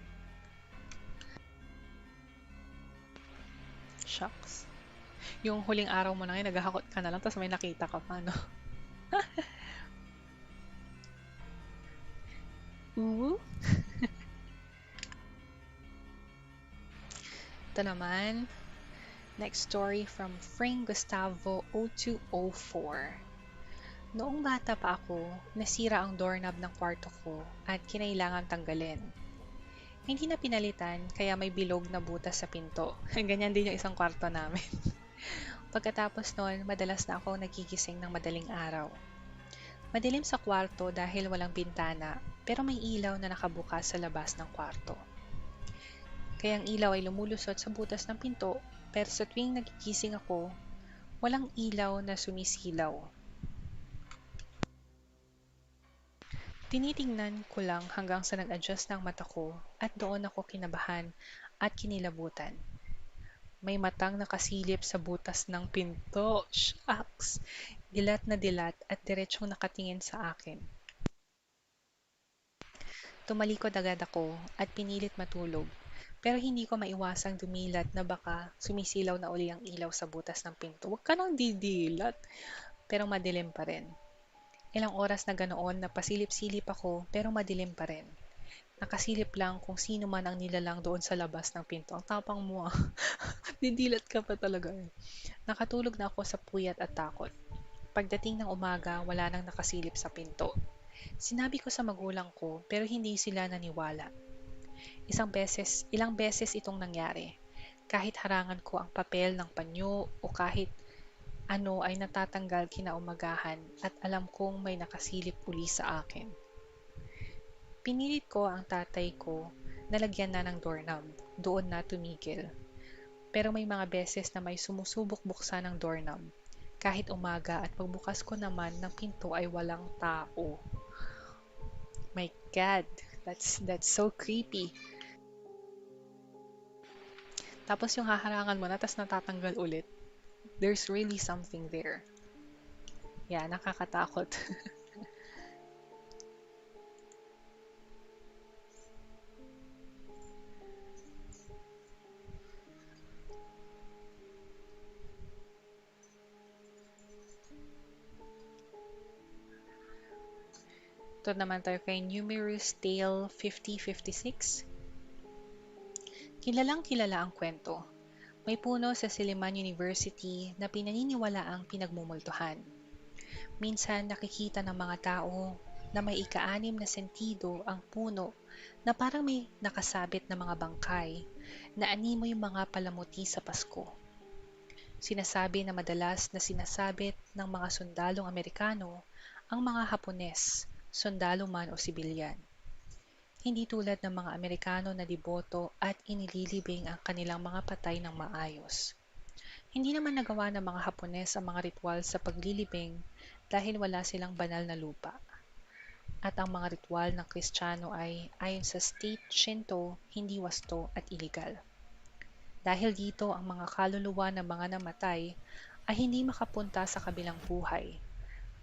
Shucks. Yung huling araw mo na ngayon, naghahakot ka na lang tapos may nakita ka pa, no? Ooh. Ito naman, next story from Frank Gustavo 0204. Noong bata pa ako, nasira ang doorknob ng kwarto ko at kinailangan tanggalin. Hindi na pinalitan kaya may bilog na butas sa pinto. Ganyan din yung isang kwarto namin. Pagkatapos noon, madalas na ako nagigising ng madaling araw. Madilim sa kwarto dahil walang bintana, pero may ilaw na nakabukas sa labas ng kwarto. Kaya ang ilaw ay lumulusot sa butas ng pinto, pero sa tuwing nagigising ako, walang ilaw na sumisilaw. Tinitingnan ko lang hanggang sa nag-adjust ng mata ko at doon ako kinabahan at kinilabutan. May matang nakasilip sa butas ng pinto. Shucks! Dilat na dilat at diretsong nakatingin sa akin. Tumalikod agad ako at pinilit matulog. Pero hindi ko maiwasang dumilat na baka sumisilaw na uli ang ilaw sa butas ng pinto. Huwag ka nang didilat! Pero madilim pa rin. Ilang oras na ganoon na pasilip-silip ako pero madilim pa rin. Nakasilip lang kung sino man ang nilalang doon sa labas ng pinto. Ang tapang mo ah. Didilat ka pa talaga eh. Nakatulog na ako sa puyat at takot. Pagdating ng umaga, wala nang nakasilip sa pinto. Sinabi ko sa magulang ko pero hindi sila naniwala. Ilang beses itong nangyari. Kahit harangan ko ang papel ng panyo o kahit ano ay natatanggal kinaumagahan at alam kong may nakasilip uli sa akin. Pinilit ko ang tatay ko na lagyan na ng doorknob. Doon na tumigil. Pero may mga beses na may sumusubok buksan ng doorknob. Kahit umaga at pagbukas ko naman ng pinto ay walang tao. My God, that's so creepy. Tapos yung haharangan mo na, tapos natatanggal ulit. There's really something there. Yeah, nakakatakot. Ito naman tayo kay Numerous Tale 5056. Kilalang kilala ang kwento. May puno sa Silliman University na pinaniniwalaang pinagmumultuhan. Minsan nakikita ng mga tao na may ika-6 na sentido ang puno na parang may nakasabit na mga bangkay na animoy mga palamuti sa Pasko. Sinasabi na madalas na sinasabit ng mga sundalong Amerikano ang mga Hapones, sundalo man o sibilyan. Hindi tulad ng mga Amerikano na deboto at inililibing ang kanilang mga patay ng maayos. Hindi naman nagawa ng mga Hapones ang mga ritual sa paglilibing dahil wala silang banal na lupa. At ang mga ritual ng Kristiyano ay, ayon sa state Shinto, hindi wasto at iligal. Dahil dito, ang mga kaluluwa ng mga namatay ay hindi makapunta sa kabilang buhay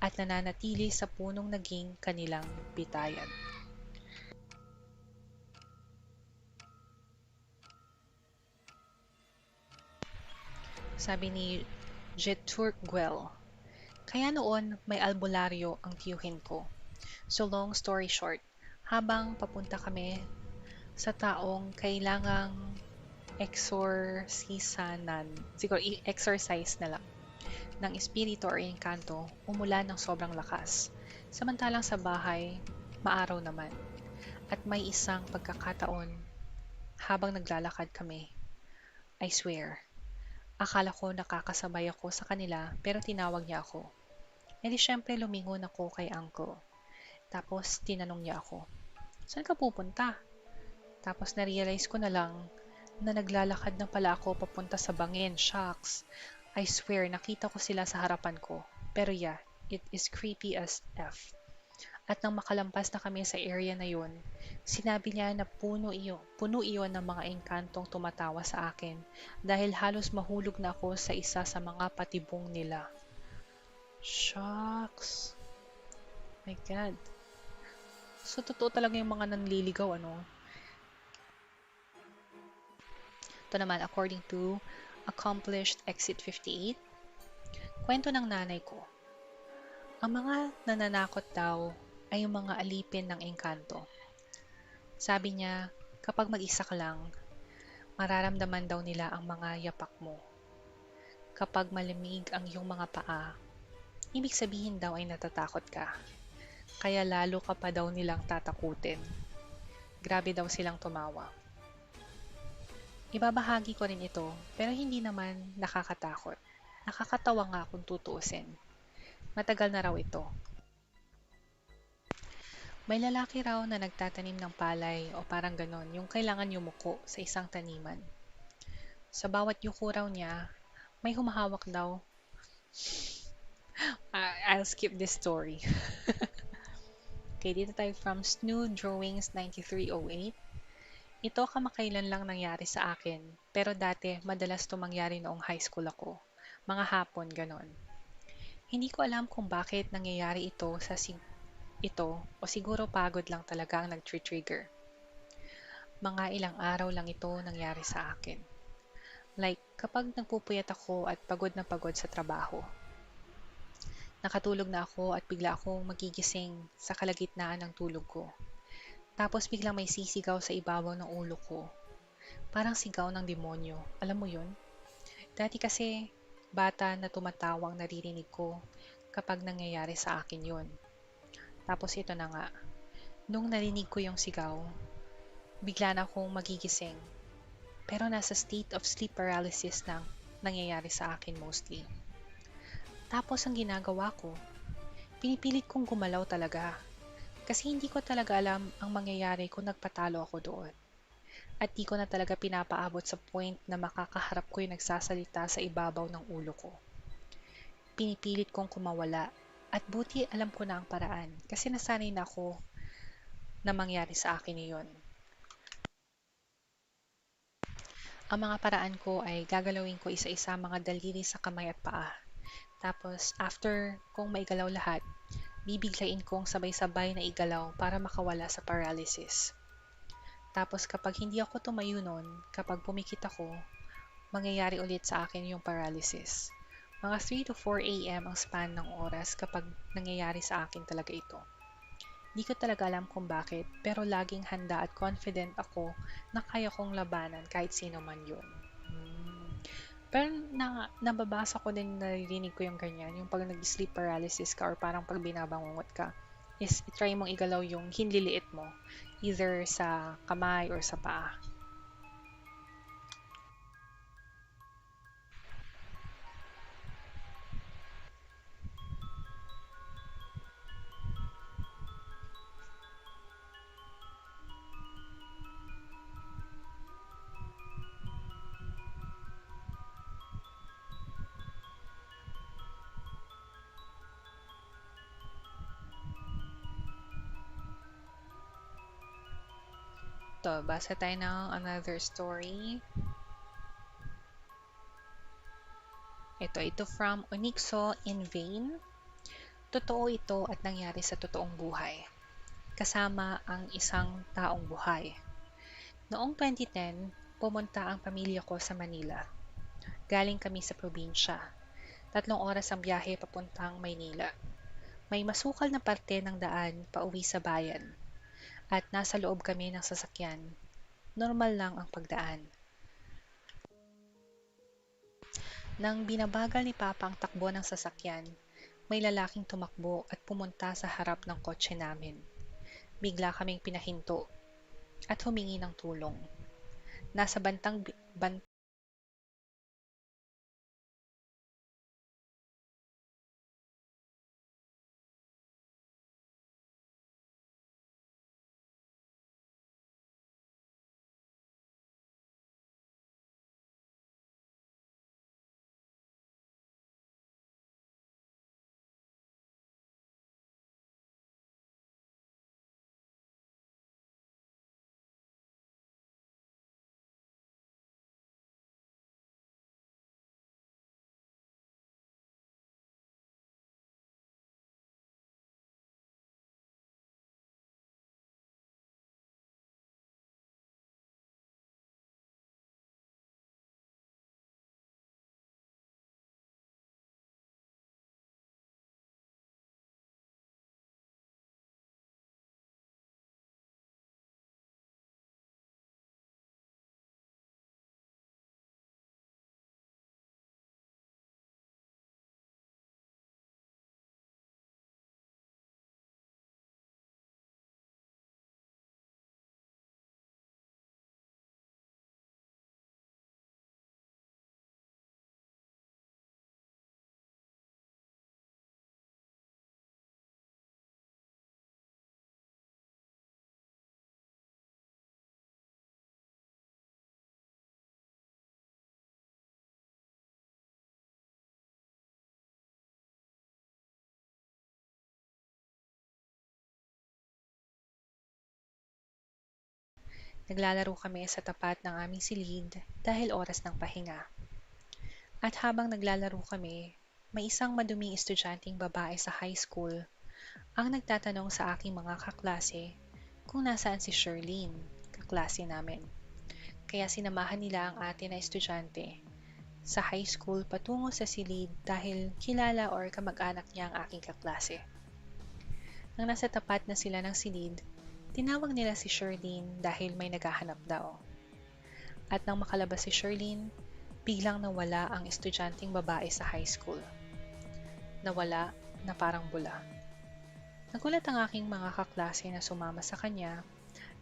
at nananatili sa punong naging kanilang bitayan. Sabi ni Jetur Guel, kaya noon may albularyo ang tiyuhin ko. So long story short, habang papunta kami sa taong kailangang exorcisanan, siguro i-exorcise na lang, ng espiritu or engkanto, umulan ng sobrang lakas. Samantalang sa bahay, maaraw naman. At may isang pagkakataon, habang naglalakad kami, I swear, akala ko nakakasabay ako sa kanila pero tinawag niya ako. E di syempre lumingon ako kay uncle. Tapos tinanong niya ako, saan ka pupunta? Tapos na-realize ko na lang na naglalakad na pala ako papunta sa bangin. Shucks. I swear, nakita ko sila sa harapan ko. Pero yeah, it is creepy as F. At nang makalampas na kami sa area na yun, sinabi niya na puno iyon ng mga engkantong tumatawa sa akin dahil halos mahulog na ako sa isa sa mga patibong nila. Shucks. My God. So, totoo talaga yung mga nanliligaw, ano? Ito naman, according to Accomplished Exit 58, kwento ng nanay ko. Ang mga nananakot daw ay yung mga alipin ng engkanto. Sabi niya, kapag mag-isa ka lang, mararamdaman daw nila ang mga yapak mo. Kapag malamig ang iyong mga paa, ibig sabihin daw ay natatakot ka. Kaya lalo ka pa daw nilang tatakutin. Grabe daw silang tumawa. Ibabahagi ko rin ito, pero hindi naman nakakatakot. Nakakatawa nga kung tutuusin. Matagal na raw ito. May lalaki raw na nagtatanim ng palay o parang ganon, yung kailangan yumuko sa isang taniman. Sa bawat yuko raw niya, may humahawak daw. I'll skip this story. Okay, dito tayo from Snoo Drawings 9308. Ito kamakailan lang nangyari sa akin, pero dati madalas to mangyari noong high school ako. Mga hapon, ganon. Hindi ko alam kung bakit nangyayari ito o siguro pagod lang talaga ang nag-trigger. Mga ilang araw lang ito nangyari sa akin. Like, kapag nagpupuyat ako at pagod na pagod sa trabaho. Nakatulog na ako at bigla akong magigising sa kalagitnaan ng tulog ko. Tapos biglang may sisigaw sa ibabaw ng ulo ko. Parang sigaw ng demonyo. Alam mo yun? Dati kasi, bata na tumatawang naririnig ko kapag nangyayari sa akin yun. Tapos ito na nga, nung narinig ko yung sigaw, bigla na akong magigising. Pero nasa state of sleep paralysis na nangyayari sa akin mostly. Tapos ang ginagawa ko, pinipilit kong gumalaw talaga. Kasi hindi ko talaga alam ang mangyayari kung nagpatalo ako doon. At di ko na talaga pinapaabot sa point na makakaharap ko yung nagsasalita sa ibabaw ng ulo ko. Pinipilit kong kumawala at buti alam ko na ang paraan kasi nasanay na ako na mangyari sa akin iyon. Ang mga paraan ko ay gagalawin ko isa-isa mga daliri sa kamay at paa. Tapos after kong maigalaw lahat, bibiglain kong sabay-sabay na igalaw para makawala sa paralysis. Tapos kapag hindi ako tumayo nun, kapag pumikit ako, mangyayari ulit sa akin yung paralysis. Mga 3 to 4 a.m. ang span ng oras kapag nangyayari sa akin talaga ito. Di ko talaga alam kung bakit, pero laging handa at confident ako na kaya kong labanan kahit sino man yun. Pero nababasa ko din, naririnig ko yung ganyan, yung pag nag-sleep paralysis ka or parang pag binabangungot ka, is try mong igalaw yung hinliliit mo, either sa kamay or sa paa. To, basa tayo ng another story. Ito from Onyxo in Vain. Totoo ito at nangyari sa totoong buhay. Kasama ang isang taong buhay. Noong 2010, pumunta ang pamilya ko sa Manila. Galing kami sa probinsya. 3 oras ang biyahe papuntang Maynila. May masukal na parte ng daan pauwi sa bayan. At nasa loob kami ng sasakyan. Normal lang ang pagdaan. Nang binabagal ni Papa ang takbo ng sasakyan, may lalaking tumakbo at pumunta sa harap ng kotse namin. Bigla kaming pinahinto at humingi ng tulong. Nasa Naglalaro kami sa tapat ng aming silid dahil oras ng pahinga. At habang naglalaro kami, may isang maduming estudyanteng babae sa high school ang nagtatanong sa aking mga kaklase kung nasaan si Shirlene, kaklase namin. Kaya sinamahan nila ang ate na estudyante sa high school patungo sa silid dahil kilala or kamag-anak niya ang aking kaklase. Nang nasa tapat na sila ng silid, tinawag nila si Shirlene dahil may naghahanap daw. At nang makalabas si Shirlene, biglang nawala ang estudyanteng babae sa high school. Nawala na parang bula. Nagulat ang aking mga kaklase na sumama sa kanya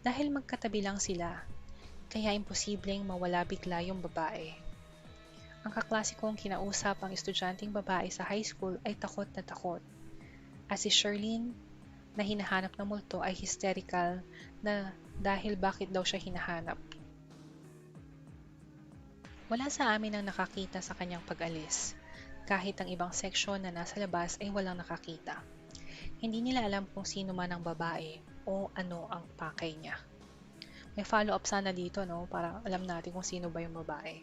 dahil magkatabi lang sila, kaya imposibleng mawala bigla yung babae. Ang kaklase kong kinausap ang estudyanteng babae sa high school ay takot na takot. At si Shirlene na hinahanap ng multo ay hysterical na dahil bakit daw siya hinahanap. Wala sa amin ang nakakita sa kanyang pag-alis, kahit ang ibang seksyon na nasa labas ay walang nakakita. Hindi nila alam kung sino man ang babae o ano ang pakay niya. May follow-up sana dito, no? Para alam natin kung sino ba yung babae.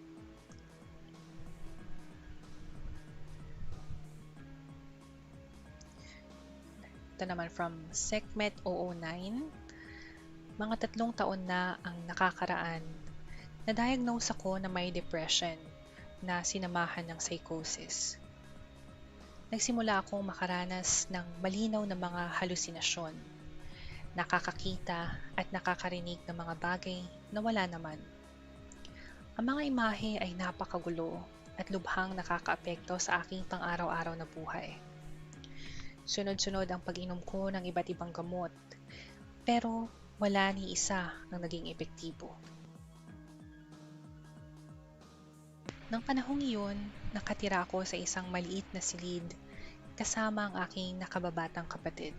Ito naman from Sekmet 009. Mga 3 taon na ang nakakaraan. Na-diagnose ako na may depression na sinamahan ng psychosis. Nagsimula akong makaranas ng malinaw na mga halusinasyon. Nakakakita at nakakarinig ng mga bagay na wala naman. Ang mga imahe ay napakagulo at lubhang nakakaapekto sa aking pang-araw-araw na buhay. Sunod-sunod ang pag-inom ko ng iba't ibang gamot, pero wala ni isa ang naging epektibo. Nang panahong iyon, nakatira ako sa isang maliit na silid kasama ang aking nakababatang kapatid.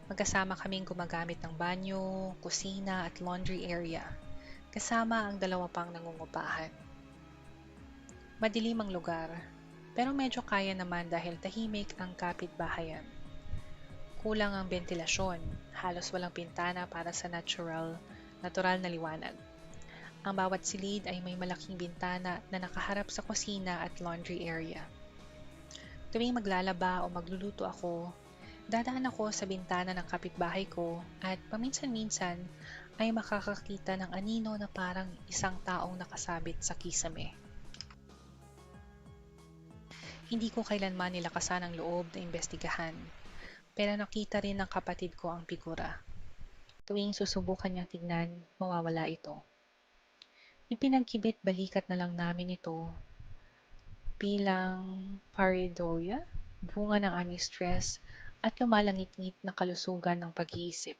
Magkasama kaming gumagamit ng banyo, kusina at laundry area, kasama ang 2 pang nangungupahan. Madilim ang lugar, pero medyo kaya naman dahil tahimik ang kapitbahayan. Kulang ang bentilasyon, halos walang pintana para sa natural na liwanag. Ang bawat silid ay may malaking bintana na nakaharap sa kusina at laundry area. Tuwing maglalaba o magluluto ako, dadaan ako sa bintana ng kapitbahay ko at paminsan-minsan ay makakakita ng anino na parang isang taong nakasabit sa kisame. Hindi ko kailanman nilakasan ang loob na imbestigahan, pero nakita rin ng kapatid ko ang figura. Tuwing susubukan niyang tignan, mawawala ito. Ipinagkibit balikat na lang namin ito bilang pareidolia, bunga ng aming stress at lumalangit-ngit na kalusugan ng pag-iisip.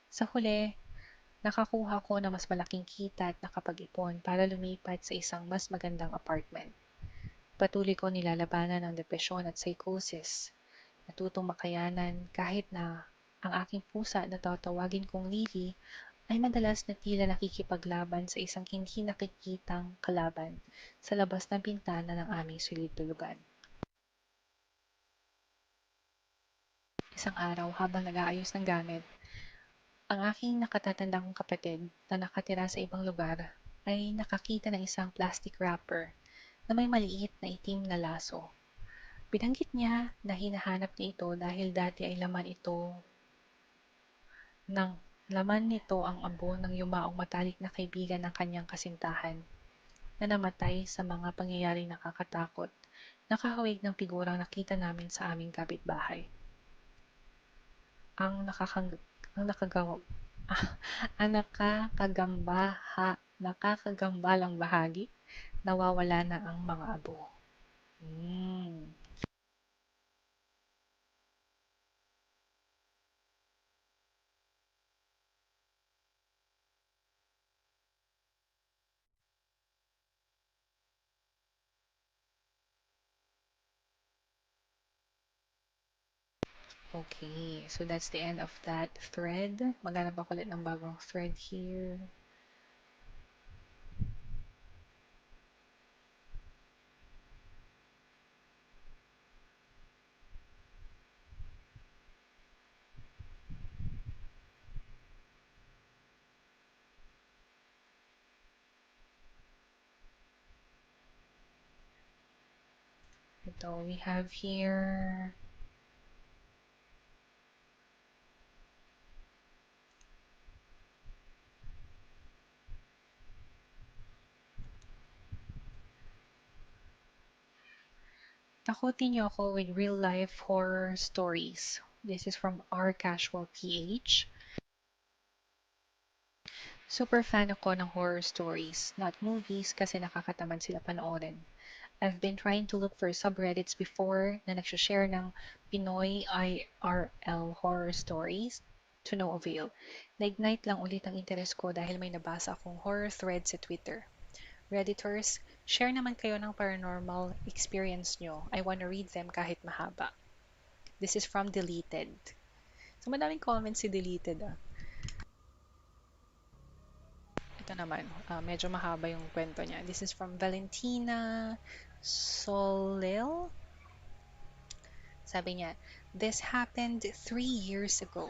Sa huli, nakakuha ko ng mas malaking kita at nakapag-ipon para lumipat sa isang mas magandang apartment. Patuloy ko nilalabanan ang depresyon at psychosis. Natutong makayanan kahit na ang aking pusa na tatawagin kong Lily ay madalas na tila nakikipaglaban sa isang hindi nakikitang kalaban sa labas ng bintana ng aming silid-tulugan. Isang araw habang nag-aayos ng gamit, ang aking nakatatandang kapatid na nakatira sa ibang lugar ay nakakita ng isang plastic wrapper na may maliit na itim na laso. Binanggit niya na hinahanap niya ito dahil dati ay laman nito ang abo ng yumaong matalik na kaibigan ng kanyang kasintahan na namatay sa mga pangyayaring nakakatakot na kahawig ng figurang nakita namin sa aming kapitbahay. Ang nakakang ang nakagawa ang nakakagambalang bahagi, nawawala na ang mga abo. Okay, so that's the end of that thread. Maghanap ako ulit ng bagong thread here. So we have here Takutin niyo ako with real-life horror stories. This is from R Casual PH. Super fan ako ng horror stories, not movies kasi nakakatamad sila panoorin. I've been trying to look for subreddits before na nagsashare ng Pinoy IRL horror stories to no avail. Na-ignite lang ulit ang interest ko dahil may nabasa akong horror thread sa Twitter. Redditors, share naman kayo ng paranormal experience nyo. I wanna read them kahit mahaba. This is from Deleted. So madaming comments si Deleted ah. Ito naman, medyo mahaba yung kwento niya. This is from Valentina Solil. Sabi niya, this happened 3 years ago.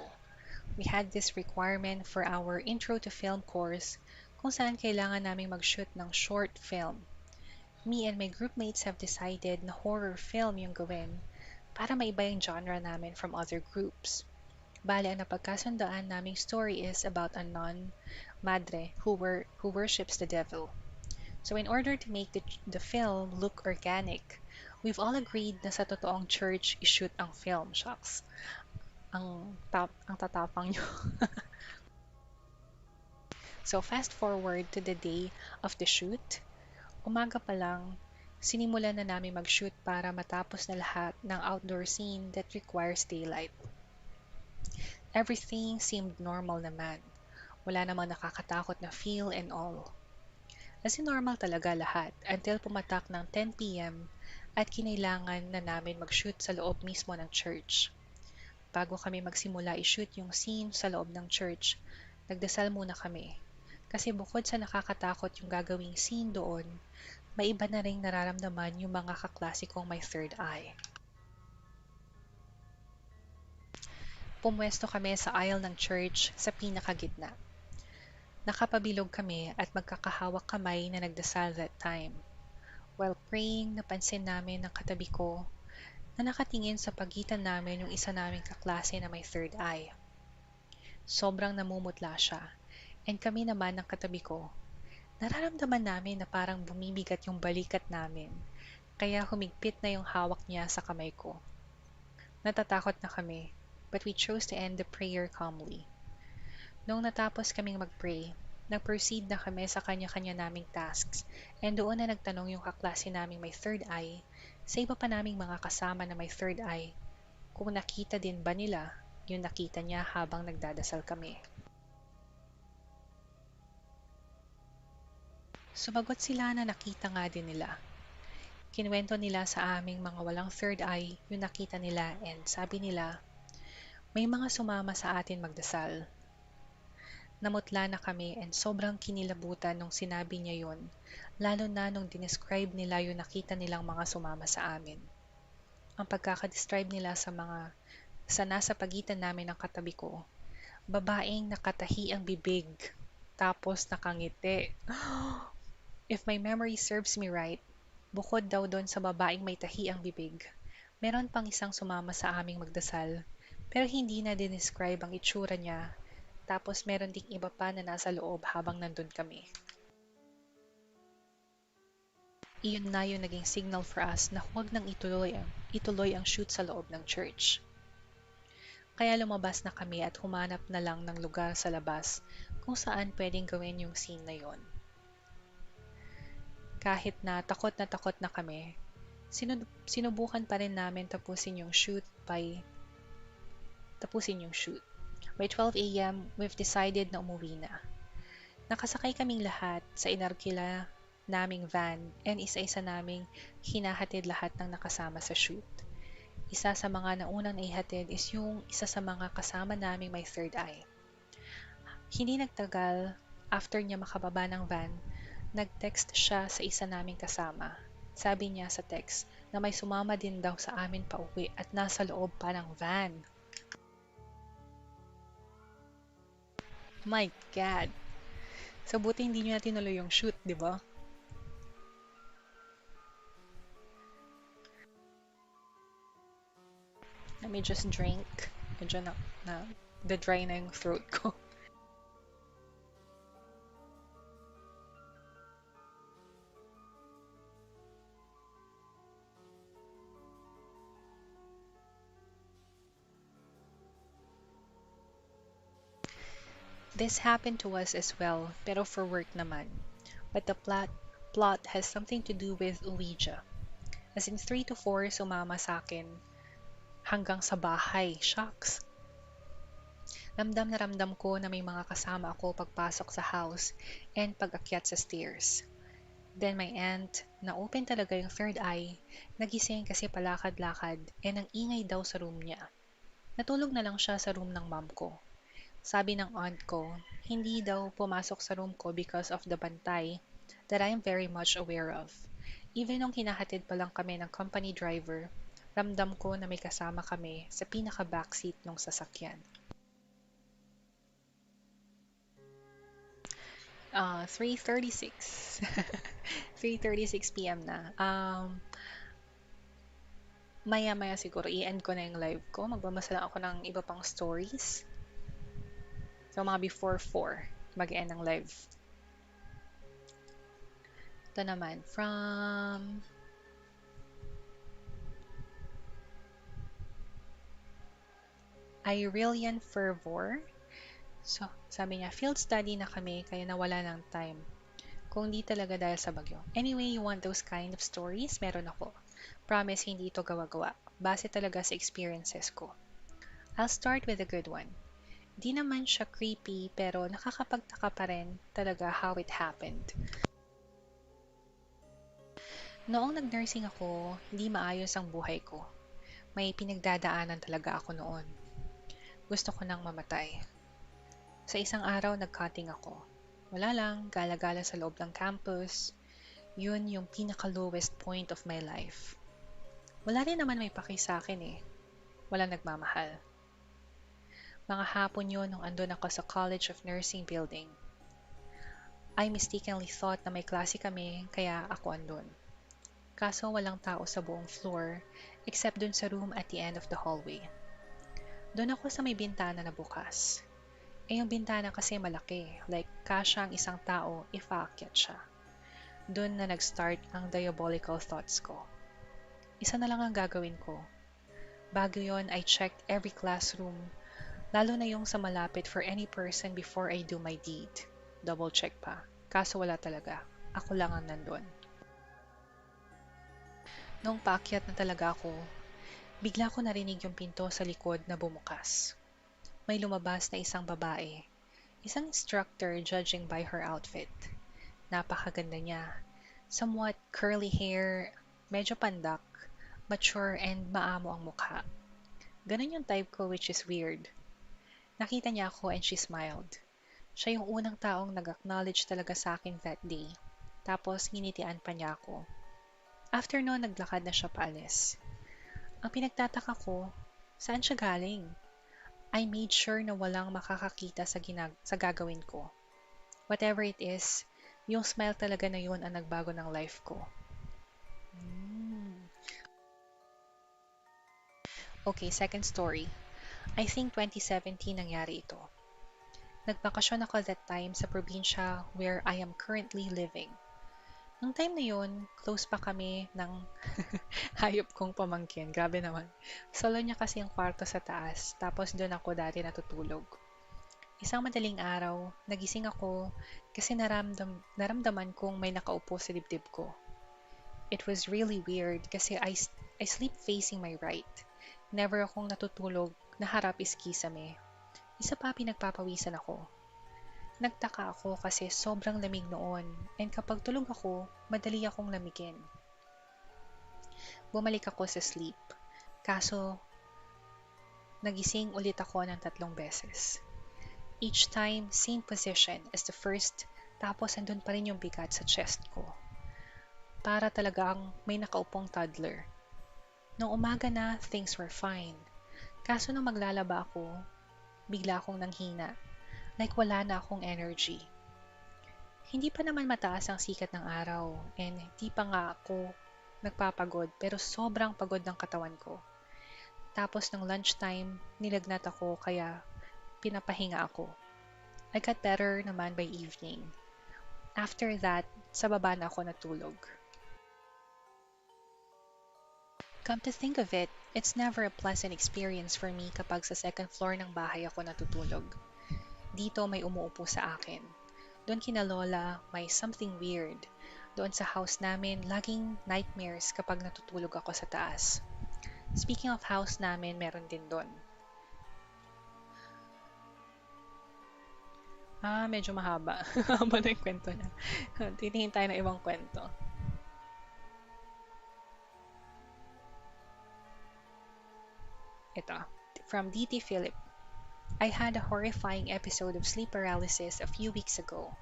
We had this requirement for our intro to film course kung saan kailangan naming mag-shoot ng short film. Me and my groupmates have decided na horror film yung gawin para maiba yung genre namin from other groups. Bale, ang napagkasundaan naming story is about a nun, madre, who worships the devil. So in order to make the film look organic, we've all agreed na sa totoong church i-shoot ang film. Shucks. Ang tatapang nyo. So fast forward to the day of the shoot. Umaga pa lang, sinimulan na namin mag-shoot para matapos na lahat ng outdoor scene that requires daylight. Everything seemed normal naman. Wala namang nakakatakot na feel and all. As in normal talaga lahat until pumatak ng 10 p.m. at kinailangan na namin mag-shoot sa loob mismo ng church. Bago kami magsimula i-shoot yung scene sa loob ng church, nagdasal muna kami. Kasi bukod sa nakakatakot yung gagawing scene doon, may iba na ring nararamdaman yung mga kaklasikong may third eye. Pumwesto kami sa aisle ng church sa pinakagitna. Nakapabilog kami at magkakahawak kamay na nagdasal that time. While praying, napansin namin ng katabi ko na nakatingin sa pagitan namin yung isa naming kaklase na may third eye. Sobrang namumutla siya, and kami naman ng katabi ko, nararamdaman namin na parang bumibigat yung balikat namin, kaya humigpit na yung hawak niya sa kamay ko. Natatakot na kami, but we chose to end the prayer calmly. Noong natapos kaming mag-pray, nag-proceed na kami sa kanya-kanya naming tasks, and doon na nagtanong yung kaklase naming may third eye sa iba pa naming mga kasama na may third eye kung nakita din ba nila yung nakita niya habang nagdadasal kami. Sumagot sila na nakita nga din nila. Kinuwento nila sa aming mga walang third eye yung nakita nila, and sabi nila, may mga sumama sa atin magdasal. Namutla na kami and sobrang kinilabutan nung sinabi niya yun, lalo na nung dinescribe nila yung nakita nilang mga sumama sa amin. Ang pagkakadescribe nila sa nasa pagitan namin ng katabi ko, babaeng nakatahi ang bibig, tapos nakangiti. If my memory serves me right, bukod daw doon sa babaeng may tahi ang bibig, meron pang isang sumama sa aming magdasal, pero hindi na dinescribe ang itsura niya. Tapos meron ding iba pa na nasa loob habang nandun kami. Iyon na yung naging signal for us na huwag nang ituloy ang shoot sa loob ng church. Kaya lumabas na kami at humanap na lang ng lugar sa labas kung saan pwedeng gawin yung scene na yon. Kahit na takot na kami, sinubukan pa rin namin tapusin yung shoot. By 12 a.m., we've decided na umuwi na. Nakasakay kaming lahat sa inarkila naming van, and isa-isa naming hinahatid lahat ng nakasama sa shoot. Isa sa mga naunang naihatid is yung isa sa mga kasama naming may third eye. Hindi nagtagal, after niya makababa ng van, nag-text siya sa isa naming kasama. Sabi niya sa text na may sumama din daw sa amin pauwi at nasa loob pa ng van. My God! So, buti hindi nyo na tinuloy yung shoot, di ba? Let me just drink. Medyo na-dry na yung throat ko. This happened to us as well, pero for work naman. But the plot has something to do with Ouija. As in 3 to 4 sumama sa akin hanggang sa bahay. Shocks! Ramdam na ramdam ko na may mga kasama ako pagpasok sa house and pag-akyat sa stairs. Then my aunt, na open talaga yung third eye, nagising kasi palakad-lakad and ang ingay daw sa room niya. Natulog na lang siya sa room ng mom ko. Sabi ng aunt ko, hindi daw pumasok sa room ko because of the bantay that I am very much aware of. Even nung hinahatid pa lang kami ng company driver, ramdam ko na may kasama kami sa pinaka-backseat ng sasakyan. 3:36. 3:36 p.m. na. Maya-maya siguro i-end ko na yung live ko. Magbabasa lang ako ng iba pang stories. So, mga before 4, mag-end ang live. Ito naman, from Irelian Fervor. So, sabi niya, field study na kami kaya nawala ng time. Kung di talaga dahil sa bagyo. Anyway, you want those kind of stories? Meron ako. Promise, hindi ito gawa-gawa. Base talaga sa experiences ko. I'll start with a good one. Di naman siya creepy pero nakakapagtaka pa rin talaga how it happened. Noong nag-nursing ako, hindi maayos ang buhay ko. May pinagdadaanan talaga ako noon. Gusto ko nang mamatay. Sa isang araw, nag-cutting ako. Wala lang, gala-gala sa loob ng campus. Yun yung pinaka-lowest point of my life. Wala rin naman may paki sa akin eh. Walang nagmamahal. Mga hapon yun nung andun ako sa College of Nursing building. I mistakenly thought na may klase kami kaya ako andun. Kaso walang tao sa buong floor except dun sa room at the end of the hallway. Doon ako sa may bintana na bukas. Yung bintana kasi malaki, like kasya ang isang tao if aakyat siya. Doon na nag-start ang diabolical thoughts ko. Isa na lang ang gagawin ko. Bago yon, I checked every classroom, lalo na yung sa malapit for any person before I do my deed. Double check pa. Kaso wala talaga. Ako lang ang nandun. Nung paakyat na talaga ako, bigla ko narinig yung pinto sa likod na bumukas. May lumabas na isang babae. Isang instructor judging by her outfit. Napakaganda niya. Somewhat curly hair, medyo pandak, mature and maamo ang mukha. Ganun yung type ko which is weird. Nakita niya ako and she smiled. Siya yung unang taong nag-acknowledge talaga sa akin that day. Tapos nginitian pa niya ako. After noon, naglakad na siya paalis. Ang pinagtataka ko, saan siya galing? I made sure na walang makakakita sa gagawin ko. Whatever it is, yung smile talaga na yun ang nagbago ng life ko. Okay, second story. I think 2017 nangyari ito. Nagbakasyon ako that time sa probinsya where I am currently living. Nung time na yun, close pa kami ng hayop kong pamangkin. Grabe naman. Solo niya kasi ang kwarto sa taas, tapos doon ako dati natutulog. Isang madaling araw, nagising ako kasi naramdaman kong may nakaupo sa dibdib ko. It was really weird kasi I sleep facing my right. Never akong natutulog na harap is kisame. Isa pa pinagpapawisan ako. Nagtaka ako kasi sobrang lamig noon and kapag tulog ako, madali akong lamigin. Bumalik ako sa sleep. Kaso, nagising ulit ako ng 3 beses. Each time, same position as the first, tapos andun pa rin yung bigat sa chest ko. Para talagang may nakaupong toddler. Nung umaga na, things were fine. Kaso nung maglalaba ako, bigla akong nanghina. Like wala na akong energy. Hindi pa naman mataas ang sikat ng araw and di pa nga ako nagpapagod pero sobrang pagod ng katawan ko. Tapos ng lunchtime, nilagnat ako kaya pinapahinga ako. I got better naman by evening. After that, sa baba na ako natulog. Come to think of it, it's never a pleasant experience for me kapag sa second floor ng bahay ako natutulog. Dito may umuupo sa akin. Doon kina Lola, may something weird. Doon sa house namin, laging nightmares kapag natutulog ako sa taas. Speaking of house namin, meron din doon. Medyo mahaba. Haba na yung kwento niya. Titingin tayo ng ibang kwento. Ito, from DT Philip. I had a horrifying episode of sleep paralysis a few weeks ago.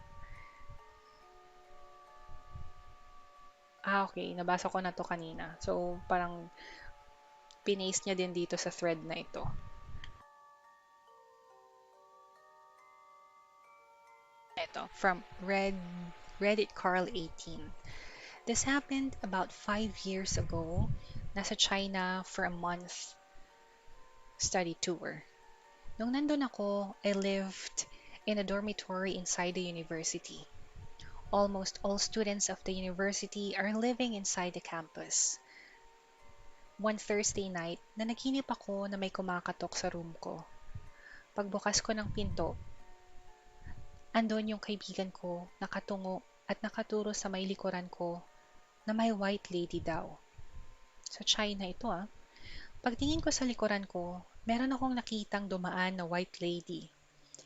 Okay. Nabasa ko na to kanina. So, parang pinaste niya din dito sa thread na ito. Ito, from Reddit Carl 18. This happened about 5 years ago. Nasa China for a month study tour. Nung nandun ako, I lived in a dormitory inside the university. Almost all students of the university are living inside the campus. One Thursday night, nanaginip ako na may kumakatok sa room ko. Pagbukas ko ng pinto, andon yung kaibigan ko, nakatungo at nakaturo sa may likuran ko na may white lady daw. Sa China ito Pagtingin ko sa likuran ko, meron akong nakitang dumaan na white lady.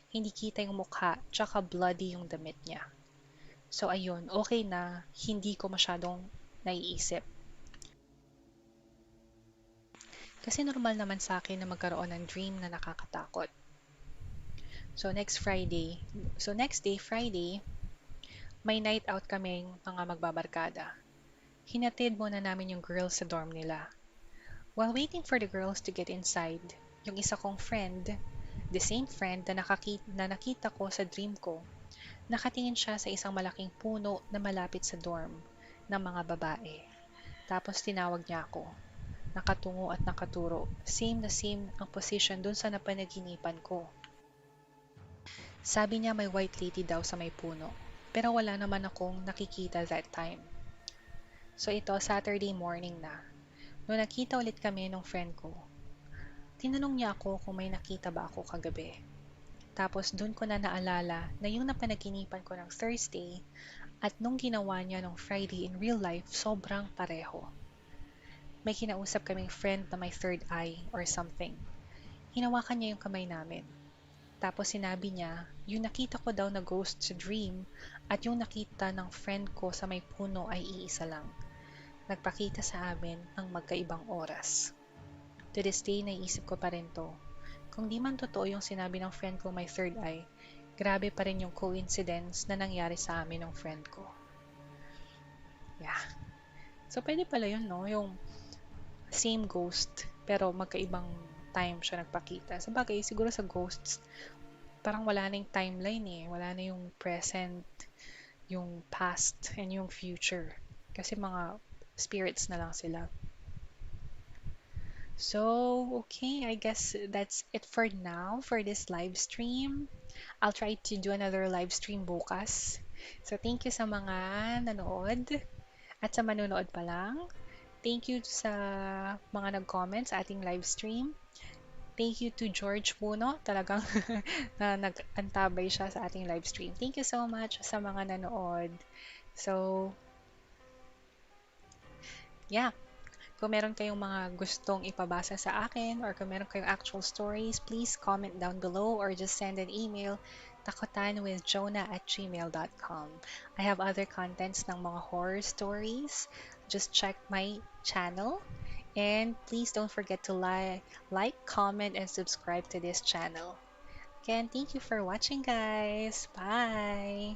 Hindi kita yung mukha, tsaka bloody yung damit niya. So ayun, okay na, hindi ko masyadong naiisip. Kasi normal naman sa akin na magkaroon ng dream na nakakatakot. So next day, Friday, may night out kaming mga magbabarkada. Hinatid muna namin yung girls sa dorm nila. While waiting for the girls to get inside, yung isa kong friend, the same friend na nakita ko sa dream ko, nakatingin siya sa isang malaking puno na malapit sa dorm ng mga babae. Tapos tinawag niya ako. Nakatungo at nakaturo. Same na same ang position dun sa napanaginipan ko. Sabi niya may white lady daw sa may puno. Pero wala naman akong nakikita that time. So ito, Saturday morning na. Noong nakita ulit kami nung friend ko, tinanong niya ako kung may nakita ba ako kagabi. Tapos dun ko na naalala na yung napanaginipan ko ng Thursday at nung ginawa niya nung Friday in real life, sobrang pareho. May kinausap kaming friend na may third eye or something. Hinawakan niya yung kamay namin. Tapos sinabi niya, yung nakita ko daw na ghost sa dream at yung nakita ng friend ko sa may puno ay iisa lang. Nagpakita sa amin ang magkaibang oras. To this day, naisip ko pa rin to. Kung di man totoo yung sinabi ng friend ko may third eye, grabe pa rin yung coincidence na nangyari sa amin ng friend ko. Yeah. So, pwede pala yun, no? Yung same ghost, pero magkaibang time siya nagpakita. Sa bagay, siguro sa ghosts, parang wala na yung timeline eh. Wala na yung present, yung past, and yung future. Kasi mga spirits na lang sila. So, okay, I guess that's it for now for this live stream. I'll try to do another live stream bukas. So, thank you sa mga nanood at sa manonood pa lang. Thank you sa mga nag-comment sa ating live stream. Thank you to George Puno, talagang na nag-antabay siya sa ating live stream. Thank you so much sa mga nanood. So, yeah. Kung meron kayong mga gustong ipabasa sa akin or kung meron kayong actual stories, please comment down below or just send an email takotanwithjonah@gmail.com. I have other contents ng mga horror stories. Just check my channel. And please don't forget to like, comment, and subscribe to this channel. Again, thank you for watching, guys. Bye!